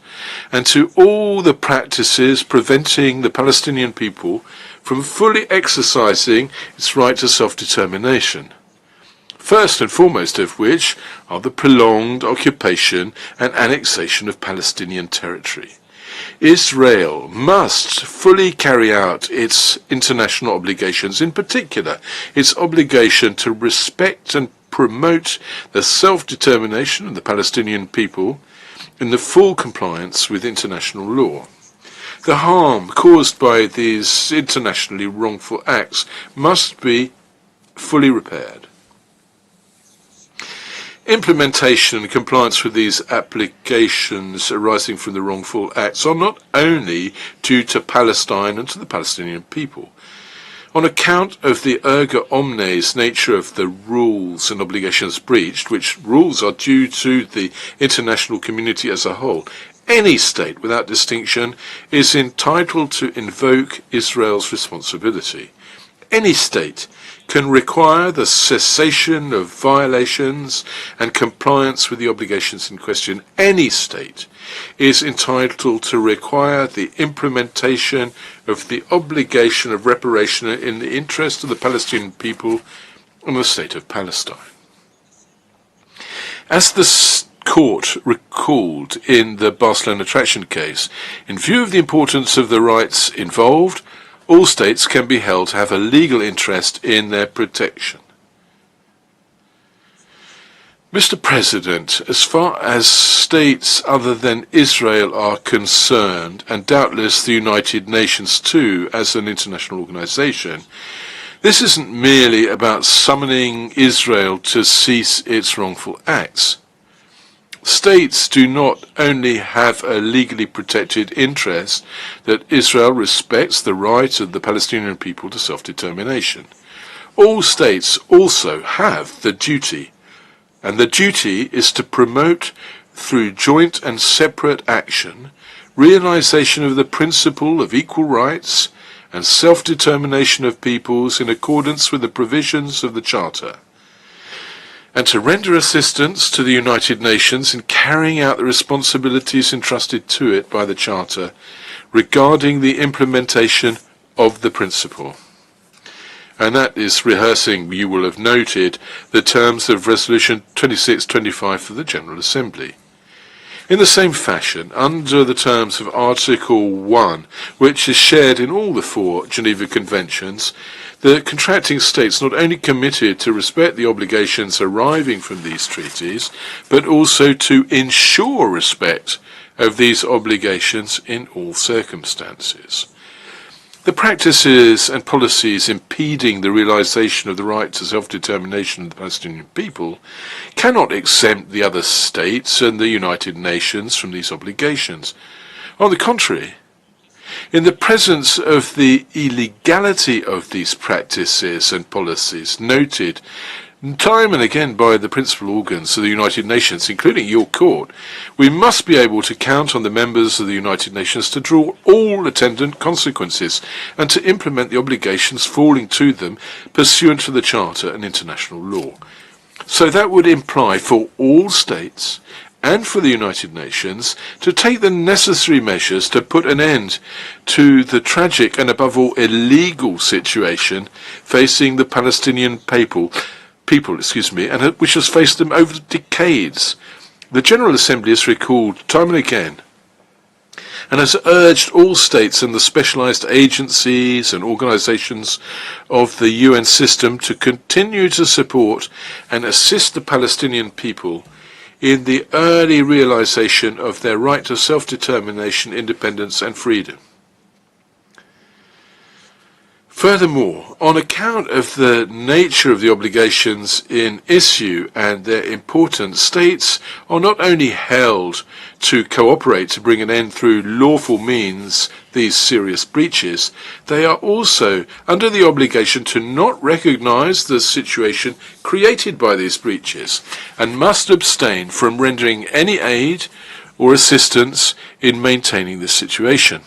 and to all the practices preventing the Palestinian people from fully exercising its right to self-determination. First and foremost of which are the prolonged occupation and annexation of Palestinian territory. Israel must fully carry out its international obligations, in particular its obligation to respect and promote the self-determination of the Palestinian people in the full compliance with international law. The harm caused by these internationally wrongful acts must be fully repaired. Implementation and compliance with these applications arising from the wrongful acts are not only due to Palestine and to the Palestinian people. On account of the erga omnes nature of the rules and obligations breached, which rules are due to the international community as a whole, any state without distinction is entitled to invoke Israel's responsibility. Any state can require the cessation of violations and compliance with the obligations in question. Any state is entitled to require the implementation of the obligation of reparation in the interest of the Palestinian people and the state of Palestine. As the Court recalled in the Barcelona Traction case, in view of the importance of the rights involved, all states can be held to have a legal interest in their protection. Mr. President, as far as states other than Israel are concerned, and doubtless the United Nations too as an international organization, this isn't merely about summoning Israel to cease its wrongful acts. States do not only have a legally protected interest that Israel respects the right of the Palestinian people to self-determination. All states also have the duty, and the duty is to promote, through joint and separate action, realization of the principle of equal rights and self-determination of peoples in accordance with the provisions of the Charter, and to render assistance to the United Nations in carrying out the responsibilities entrusted to it by the Charter regarding the implementation of the principle. And that is rehearsing, you will have noted, the terms of Resolution 2625 for the General Assembly. In the same fashion, under the terms of Article 1, which is shared in all the 4 Geneva Conventions, the contracting states not only committed to respect the obligations arising from these treaties, but also to ensure respect of these obligations in all circumstances. The practices and policies impeding the realization of the right to self-determination of the Palestinian people cannot exempt the other states and the United Nations from these obligations. On the contrary, in the presence of the illegality of these practices and policies noted time and again by the principal organs of the United Nations, including your court, we must be able to count on the members of the United Nations to draw all attendant consequences and to implement the obligations falling to them pursuant to the Charter and international law. So that would imply for all states and for the United Nations to take the necessary measures to put an end to the tragic and above all illegal situation facing the Palestinian people, and which has faced them over decades. The General Assembly has recalled time and again and has urged all states and the specialized agencies and organizations of the UN system to continue to support and assist the Palestinian people in the early realization of their right to self-determination, independence and freedom. Furthermore, on account of the nature of the obligations in issue and their importance, states are not only held to cooperate to bring an end through lawful means these serious breaches, they are also under the obligation to not recognize the situation created by these breaches and must abstain from rendering any aid or assistance in maintaining this situation.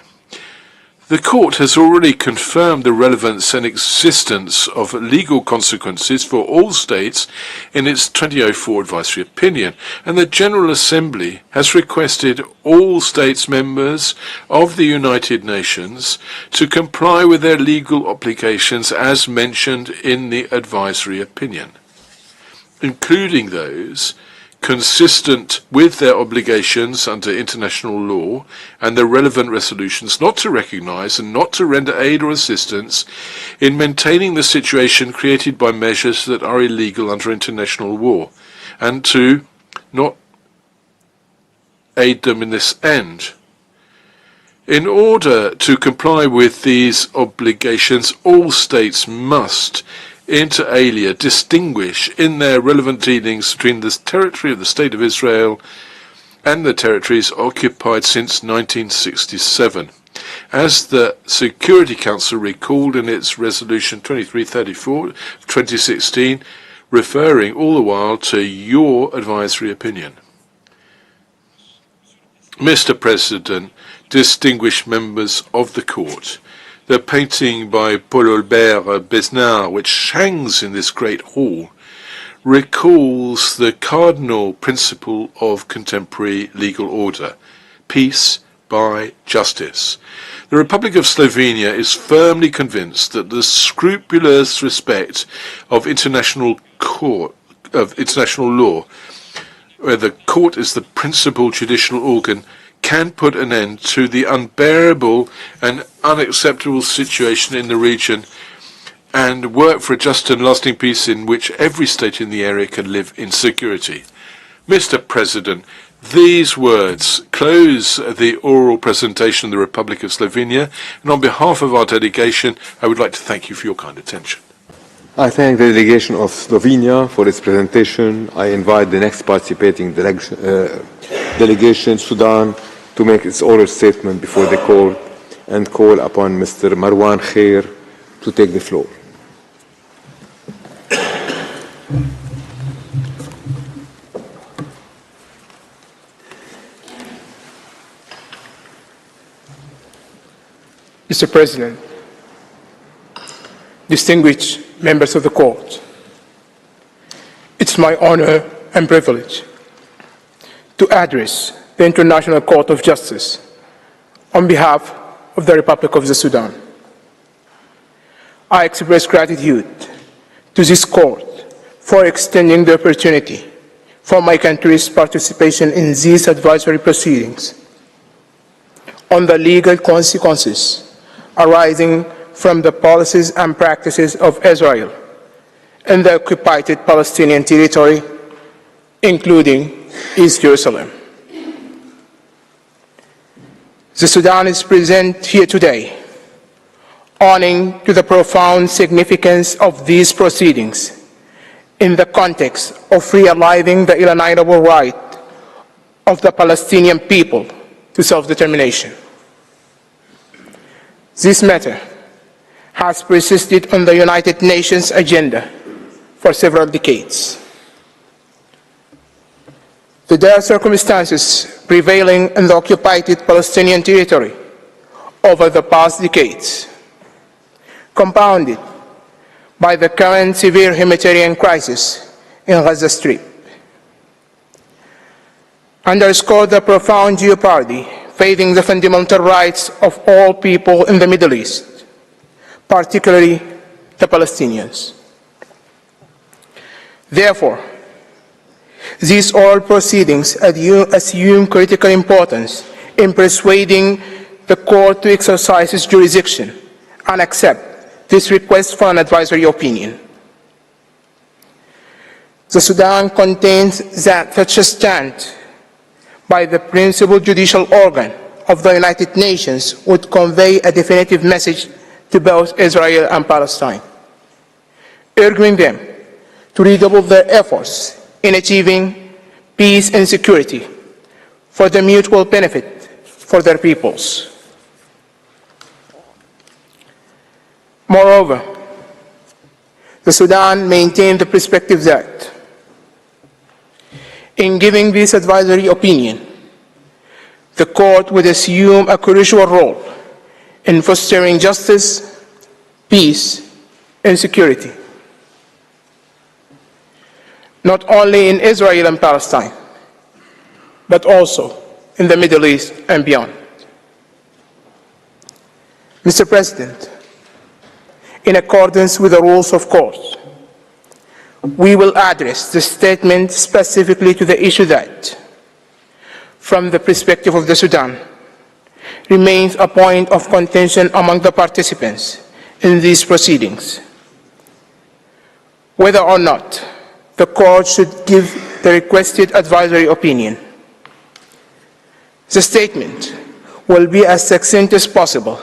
The Court has already confirmed the relevance and existence of legal consequences for all states in its 2004 advisory opinion, and the General Assembly has requested all states members of the United Nations to comply with their legal obligations as mentioned in the advisory opinion, including those consistent with their obligations under international law and the relevant resolutions not to recognize and not to render aid or assistance in maintaining the situation created by measures that are illegal under international law, and to not aid them in this end. In order to comply with these obligations, all states must inter alia distinguish in their relevant dealings between the territory of the State of Israel and the territories occupied since 1967. As the Security Council recalled in its Resolution 2334 of 2016, referring all the while to your advisory opinion. Mr. President, distinguished members of the Court, the painting by Paul-Albert Besnard, which hangs in this great hall, recalls the cardinal principle of contemporary legal order: peace by justice. The Republic of Slovenia is firmly convinced that the scrupulous respect of international law, where the court is the principal judicial organ, can put an end to the unbearable and unacceptable situation in the region and work for a just and lasting peace in which every state in the area can live in security. Mr. President, these words close the oral presentation of the Republic of Slovenia, and on behalf of our delegation, I would like to thank you for your kind attention. I thank the delegation of Slovenia for its presentation. I invite the next participating delegation, Sudan, to make its oral statement before the court and call upon Mr. Marwan Khair to take the floor. Mr. President, distinguished members of the court, it's my honor and privilege to address the International Court of Justice on behalf of the Republic of the Sudan. I express gratitude to this court for extending the opportunity for my country's participation in these advisory proceedings on the legal consequences arising from the policies and practices of Israel in the occupied Palestinian territory, including East Jerusalem. The Sudan is present here today, owing to the profound significance of these proceedings in the context of realizing the inalienable right of the Palestinian people to self-determination. This matter has persisted on the United Nations agenda for several decades. The dire circumstances prevailing in the occupied Palestinian territory over the past decades, compounded by the current severe humanitarian crisis in Gaza Strip, underscore the profound jeopardy facing the fundamental rights of all people in the Middle East, particularly the Palestinians. Therefore, these oral proceedings assume critical importance in persuading the court to exercise its jurisdiction and accept this request for an advisory opinion. The Sudan contains that such a stand by the principal judicial organ of the United Nations would convey a definitive message to both Israel and Palestine, urging them to redouble their efforts in achieving peace and security for the mutual benefit for their peoples. Moreover, the Sudan maintained the perspective that in giving this advisory opinion, the court would assume a crucial role in fostering justice, peace, and security, not only in Israel and Palestine, but also in the Middle East and beyond. Mr. President, in accordance with the rules of court, we will address the statement specifically to the issue that, from the perspective of the Sudan, remains a point of contention among the participants in these proceedings, whether or not the court should give the requested advisory opinion. The statement will be as succinct as possible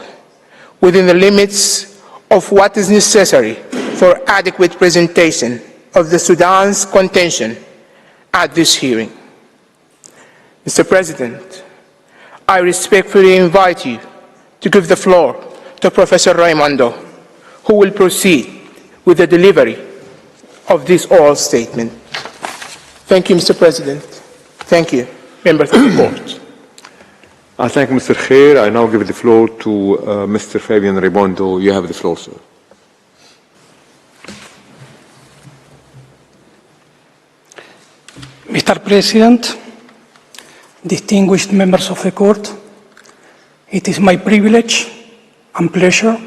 within the limits of what is necessary for adequate presentation of the Sudan's contention at this hearing. Mr. President, I respectfully invite you to give the floor to Professor Raimondo, who will proceed with the delivery of this oral statement. Thank you, Mr. President. Thank you, members of the court. I thank Mr. Khair. I now give the floor to Mr. Fabian Raimondo. You have the floor, sir. Mr. President, distinguished members of the court, it is my privilege and pleasure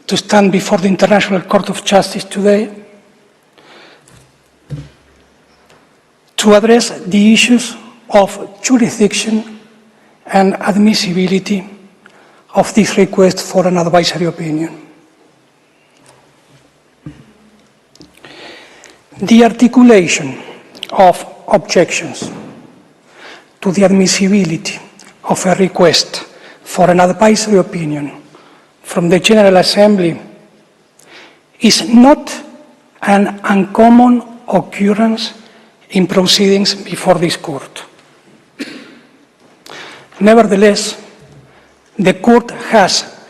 to stand before the International Court of Justice today to address the issues of jurisdiction and admissibility of this request for an advisory opinion. The articulation of objections to the admissibility of a request for an advisory opinion from the General Assembly is not an uncommon occurrence in proceedings before this court. Nevertheless, the court has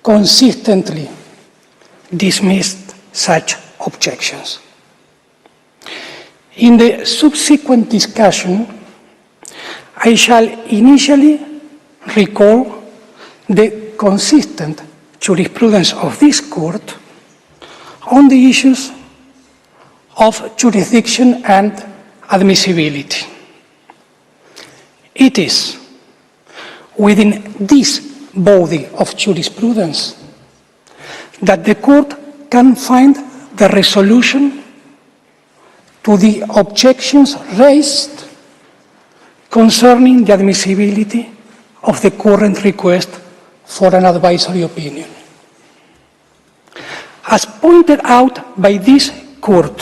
consistently dismissed such objections. In the subsequent discussion, I shall initially recall the consistent jurisprudence of this court on the issues of jurisdiction and admissibility. It is within this body of jurisprudence that the court can find the resolution to the objections raised concerning the admissibility of the current request for an advisory opinion. As pointed out by this court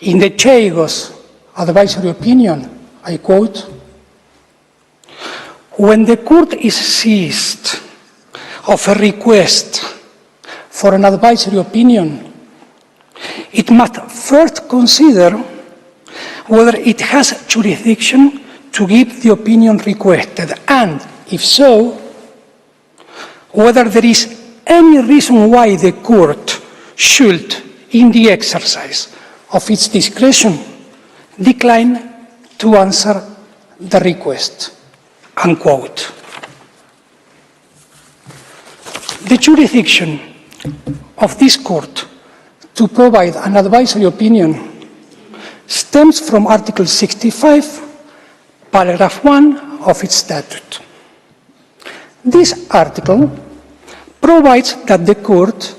in the Chagos advisory opinion, I quote, "When the court is seized of a request for an advisory opinion, it must first consider whether it has jurisdiction to give the opinion requested, and, if so, whether there is any reason why the court should, in the exercise of its discretion, decline to answer the request." Unquote. The jurisdiction of this court to provide an advisory opinion stems from Article 65, paragraph 1 of its statute. This article provides that the court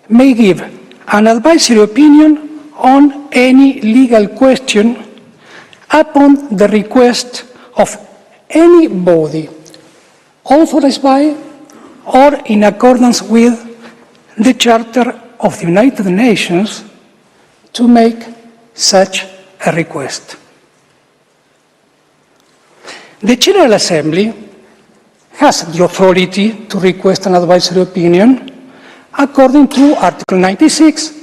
may give an advisory opinion on any legal question upon the request of any body authorized by or in accordance with the Charter of the United Nations to make such a request. The General Assembly has the authority to request an advisory opinion according to Article 96,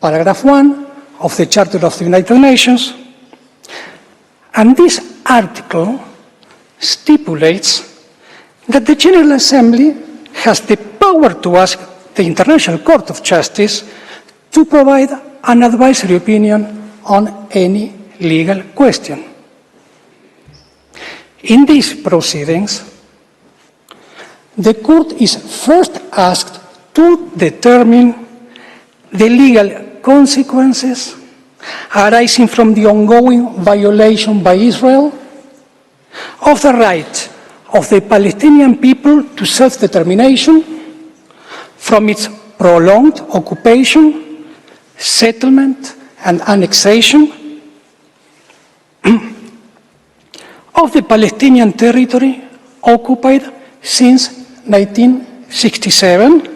paragraph 1 of the Charter of the United Nations, and this article stipulates that the General Assembly has the power to ask the International Court of Justice to provide an advisory opinion on any legal question. In these proceedings, the court is first asked to determine the legal consequences arising from the ongoing violation by Israel of the right of the Palestinian people to self-determination from its prolonged occupation, settlement, and annexation of the Palestinian territory occupied since 1967,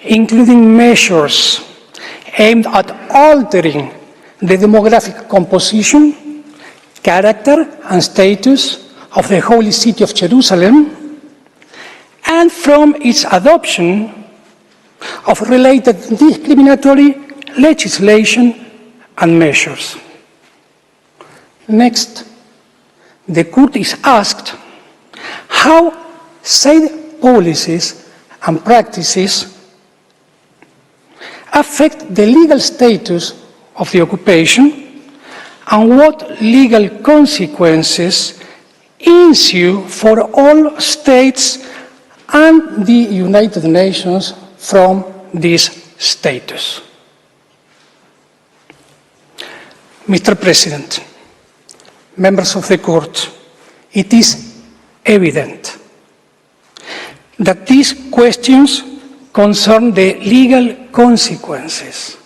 including measures aimed at altering the demographic composition, character, and status of the Holy City of Jerusalem, and from its adoption of related discriminatory legislation and measures. Next, the court is asked how said policies and practices affect the legal status of the occupation and what legal consequences ensue for all states and the United Nations from this status. Mr. President, members of the court, it is evident that these questions concern the legal consequences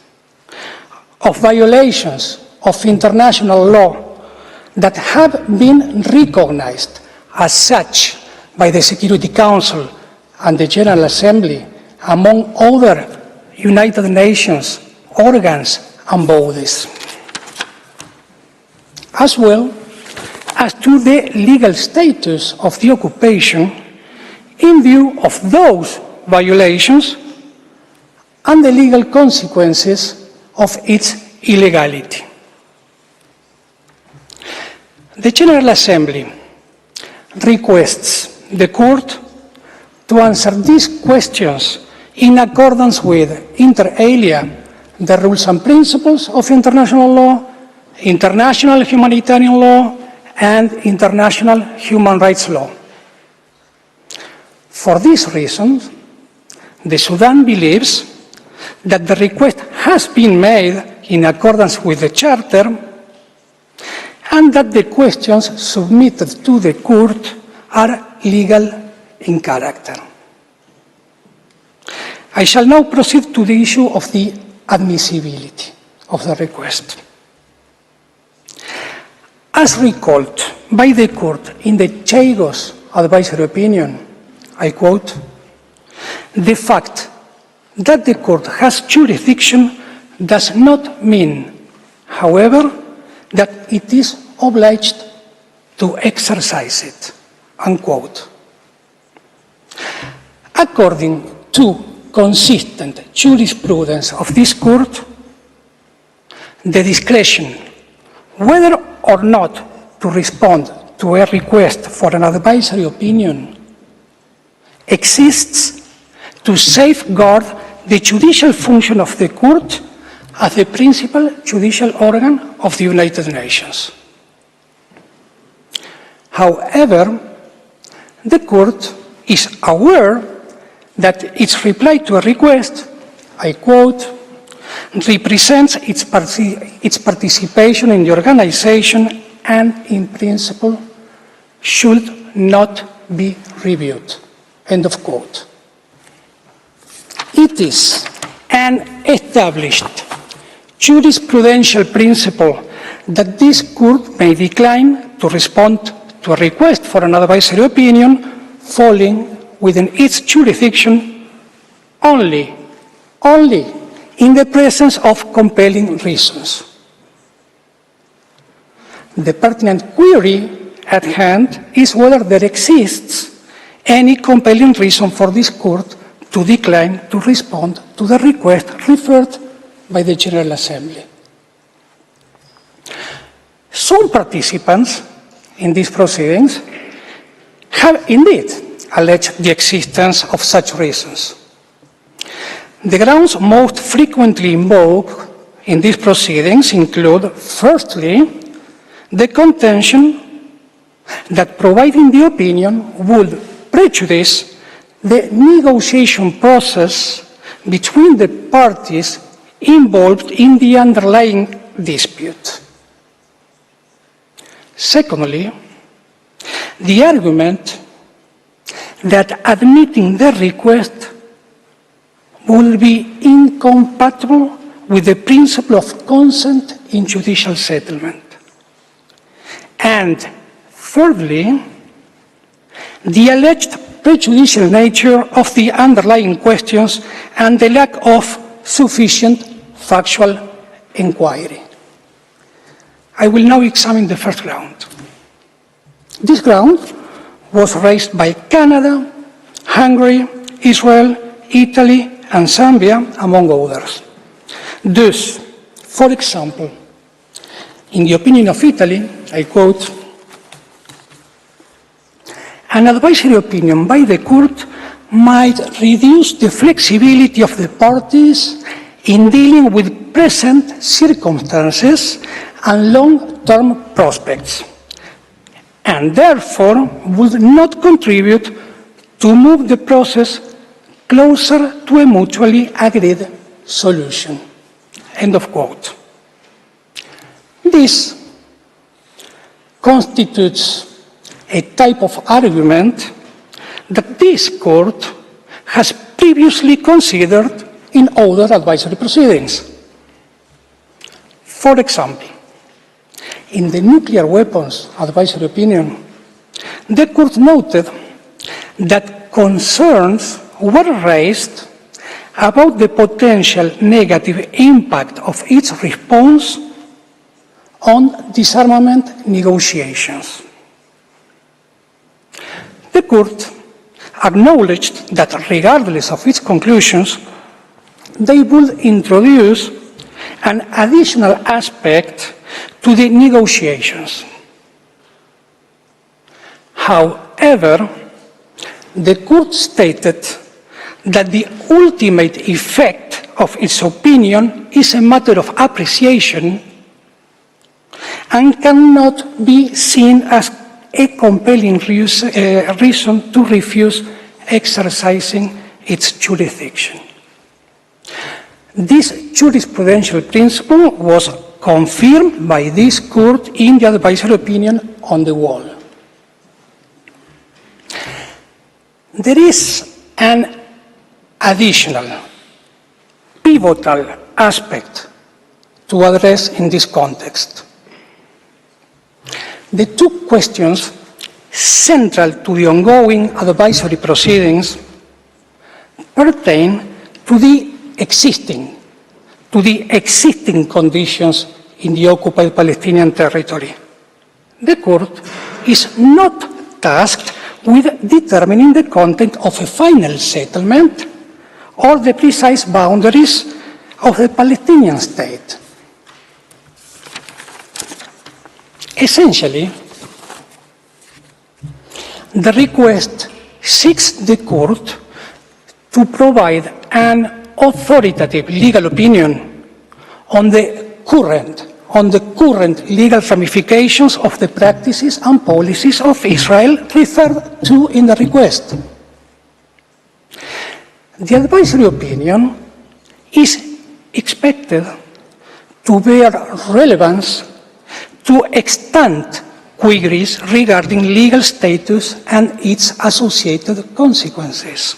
of violations of international law that have been recognized as such by the Security Council and the General Assembly, among other United Nations organs and bodies, as well as to the legal status of the occupation in view of those violations and the legal consequences of its illegality. The General Assembly requests the Court to answer these questions in accordance with, inter alia, the rules and principles of international law, international humanitarian law, and international human rights law. For these reasons, the Sudan believes that the request has been made in accordance with the Charter and that the questions submitted to the Court are legal in character. I shall now proceed to the issue of the admissibility of the request. As recalled by the Court in the Chagos advisory opinion, I quote, "The fact that the Court has jurisdiction does not mean, however, that it is obliged to exercise it," unquote. According to consistent jurisprudence of this Court, the discretion whether or not to respond to a request for an advisory opinion exists to safeguard the judicial function of the Court as the principal judicial organ of the United Nations. However, the Court is aware that its reply to a request, I quote, represents its participation in the organization and, in principle, should not be reviewed, end of quote. It is an established jurisprudential principle that this Court may decline to respond to a request for an advisory opinion falling within its jurisdiction only in the presence of compelling reasons. The pertinent query at hand is whether there exists any compelling reason for this Court to decline to respond to the request referred by the General Assembly. Some participants in these proceedings have indeed alleged the existence of such reasons. The grounds most frequently invoked in these proceedings include, firstly, the contention that providing the opinion would prejudice the negotiation process between the parties involved in the underlying dispute. Secondly, the argument that admitting the request will be incompatible with the principle of consent in judicial settlement. And thirdly, the alleged prejudicial nature of the underlying questions and the lack of sufficient factual inquiry. I will now examine the first ground. This ground was raised by Canada, Hungary, Israel, Italy, and Zambia, among others. Thus, for example, in the opinion of Italy, I quote, "An advisory opinion by the Court might reduce the flexibility of the parties in dealing with present circumstances and long-term prospects, and therefore would not contribute to move the process closer to a mutually agreed solution," end of quote. This constitutes a type of argument that this Court has previously considered in other advisory proceedings. For example, in the nuclear weapons advisory opinion, the Court noted that concerns were raised about the potential negative impact of its response on disarmament negotiations. The Court acknowledged that regardless of its conclusions, they would introduce an additional aspect to the negotiations. However, the Court stated that the ultimate effect of its opinion is a matter of appreciation and cannot be seen as a compelling reason to refuse exercising its jurisdiction. This jurisprudential principle was confirmed by this Court in the advisory opinion on the wall. There is an additional, pivotal aspect to address in this context. The two questions central to the ongoing advisory proceedings pertain to the existing conditions in the occupied Palestinian territory. The Court is not tasked with determining the content of a final settlement or the precise boundaries of the Palestinian state. Essentially, the request seeks the Court to provide an authoritative legal opinion on the current legal ramifications of the practices and policies of Israel referred to in the request. The advisory opinion is expected to bear relevance to extant queries regarding legal status and its associated consequences.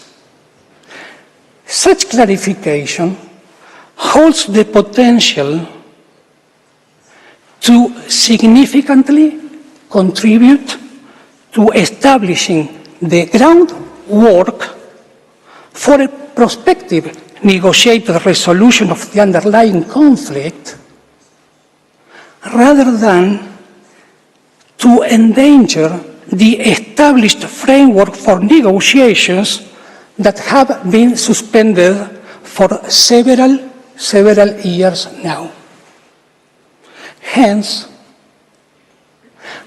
Such clarification holds the potential to significantly contribute to establishing the groundwork for a prospective negotiated resolution of the underlying conflict, rather than to endanger the established framework for negotiations that have been suspended for several years now. Hence,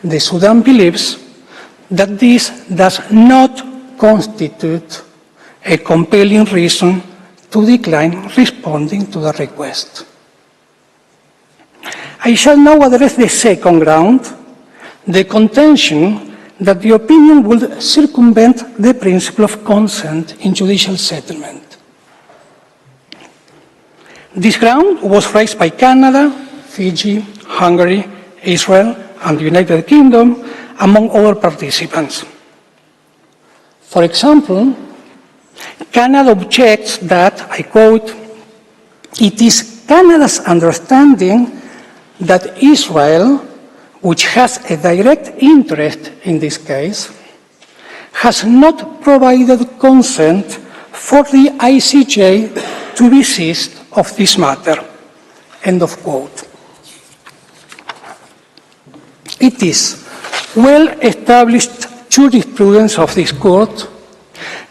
the Sudan believes that this does not constitute a compelling reason to decline responding to the request. I shall now address the second ground, the contention that the opinion would circumvent the principle of consent in judicial settlement. This ground was raised by Canada, Fiji, Hungary, Israel, and the United Kingdom, among other participants. For example, Canada objects that, I quote, "It is Canada's understanding that Israel, which has a direct interest in this case, has not provided consent for the ICJ to desist of this matter." End of quote. It is well-established jurisprudence of this Court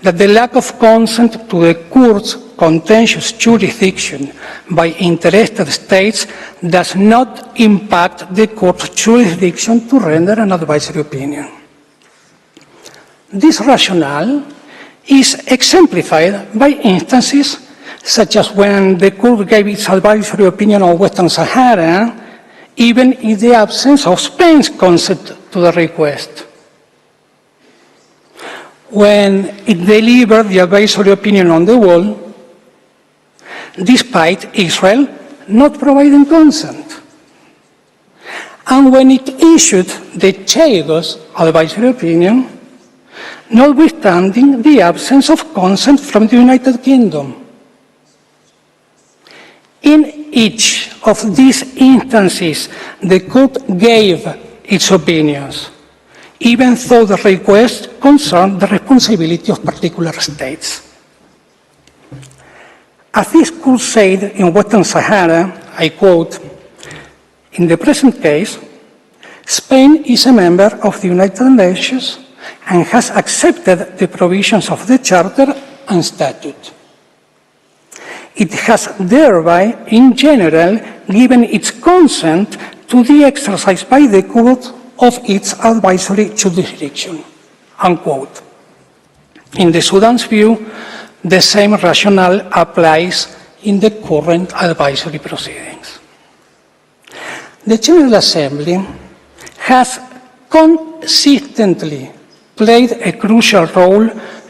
that the lack of consent to the Court's contentious jurisdiction by interested states does not impact the Court's jurisdiction to render an advisory opinion. This rationale is exemplified by instances such as when the Court gave its advisory opinion on Western Sahara, even in the absence of Spain's consent to the request. When it delivered the advisory opinion on the wall, despite Israel not providing consent. And when it issued the Chagos advisory opinion, notwithstanding the absence of consent from the United Kingdom. In each of these instances, the Court gave its opinions, even though the request concerned the responsibility of particular states. As this court said in Western Sahara, I quote, "In the present case, Spain is a member of the United Nations and has accepted the provisions of the Charter and Statute. It has thereby, in general, given its consent to the exercise by the court of its advisory jurisdiction," unquote. In the Sudan's view, the same rationale applies in the current advisory proceedings. The General Assembly has consistently played a crucial role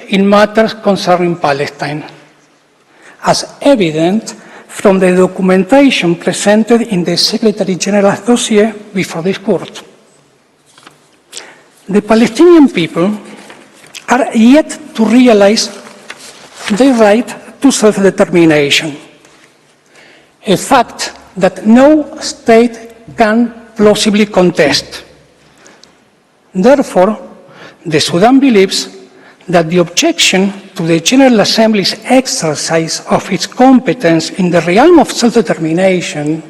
in matters concerning Palestine, as evident from the documentation presented in the Secretary General's dossier before this court. The Palestinian people are yet to realize their right to self-determination, a fact that no state can plausibly contest. Therefore, the Sudan believes that the objection to the General Assembly's exercise of its competence in the realm of self-determination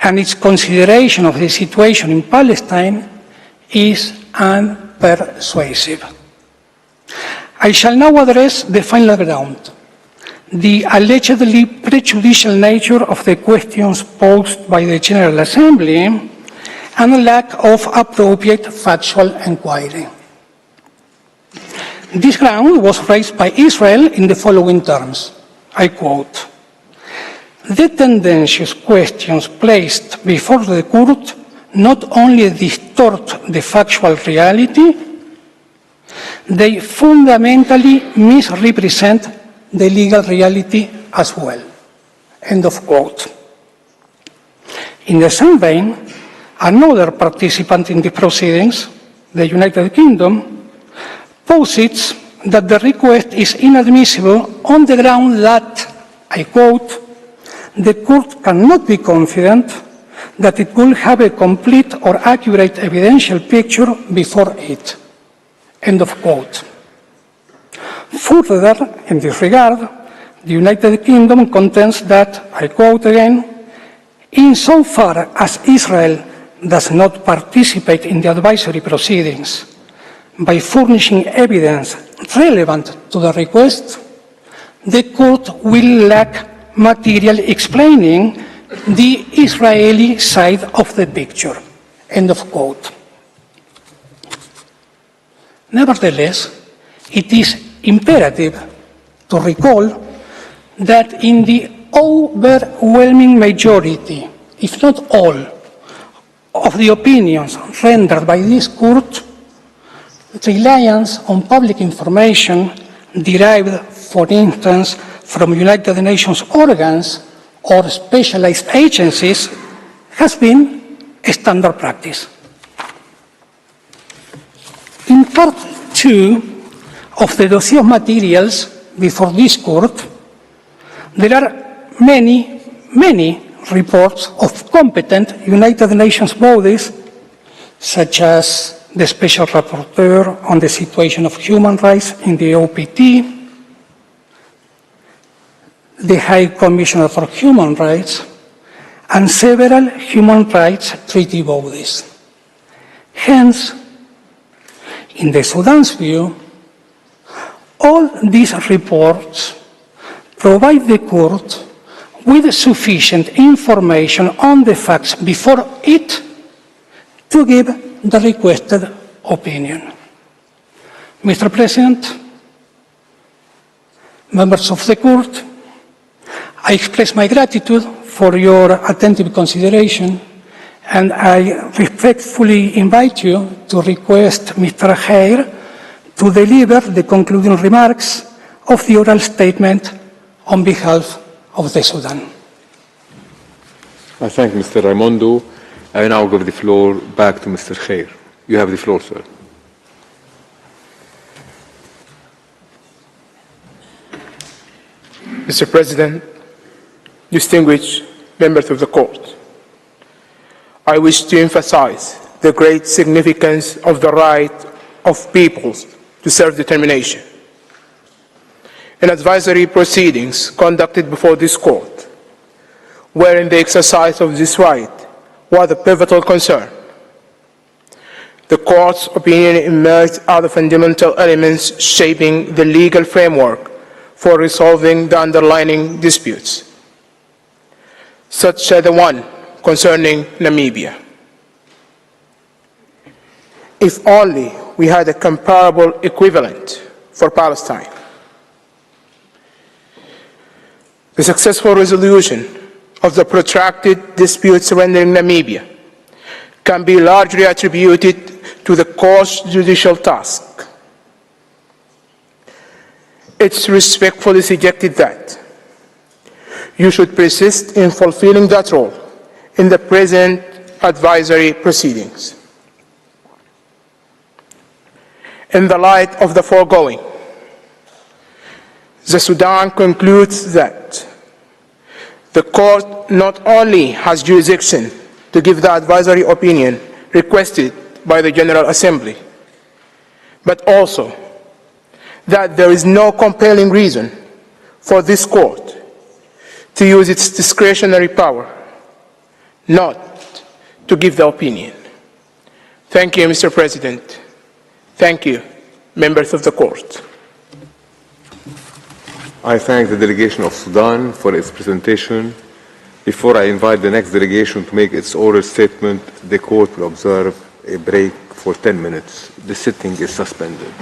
and its consideration of the situation in Palestine is unpersuasive. I shall now address the final ground, the allegedly prejudicial nature of the questions posed by the General Assembly and a lack of appropriate factual inquiry. This ground was raised by Israel in the following terms, I quote, "The tendentious questions placed before the court not only distort the factual reality, they fundamentally misrepresent the legal reality as well," end of quote. In the same vein, another participant in the proceedings, the United Kingdom, posits that the request is inadmissible on the ground that, I quote, "the court cannot be confident that it will have a complete or accurate evidential picture before it," end of quote. Further, in this regard, the United Kingdom contends that, I quote again, "insofar as Israel does not participate in the advisory proceedings by furnishing evidence relevant to the request, the court will lack material explaining the Israeli side of the picture," end of quote. Nevertheless, it is imperative to recall that in the overwhelming majority, if not all, of the opinions rendered by this court, reliance on public information derived, for instance, from United Nations organs or specialized agencies has been a standard practice. In Part 2 of the dossier of materials before this court, there are many reports of competent United Nations bodies, such as the Special Rapporteur on the Situation of Human Rights in the OPT, the High Commissioner for Human Rights, and several human rights treaty bodies. Hence, in the Sudan's view, all these reports provide the court with sufficient information on the facts before it to give the requested opinion. Mr. President, members of the court, I express my gratitude for your attentive consideration, and I respectfully invite you to request Mr. Khair to deliver the concluding remarks of the oral statement on behalf of the Sudan. I thank Mr. Raimondo. I now give the floor back to Mr. Khair. You have the floor, sir. Mr. President, distinguished members of the court, I wish to emphasize the great significance of the right of peoples to self-determination. in advisory proceedings conducted before this court, wherein the exercise of this right was a pivotal concern. The court's opinion emerged out of fundamental elements shaping the legal framework for resolving the underlying disputes, such as the one concerning Namibia. If only we had a comparable equivalent for Palestine. The successful resolution of the protracted dispute surrounding Namibia can be largely attributed to the court's judicial task. It's respectfully suggested that you should persist in fulfilling that role in the present advisory proceedings. In the light of the foregoing, the Sudan concludes that the court not only has jurisdiction to give the advisory opinion requested by the General Assembly, but also that there is no compelling reason for this court to use its discretionary power not to give the opinion. Thank you, Mr. President. Thank you, members of the court. I thank the delegation of Sudan for its presentation. Before I invite the next delegation to make its oral statement, the court will observe a break for 10 minutes. The sitting is suspended.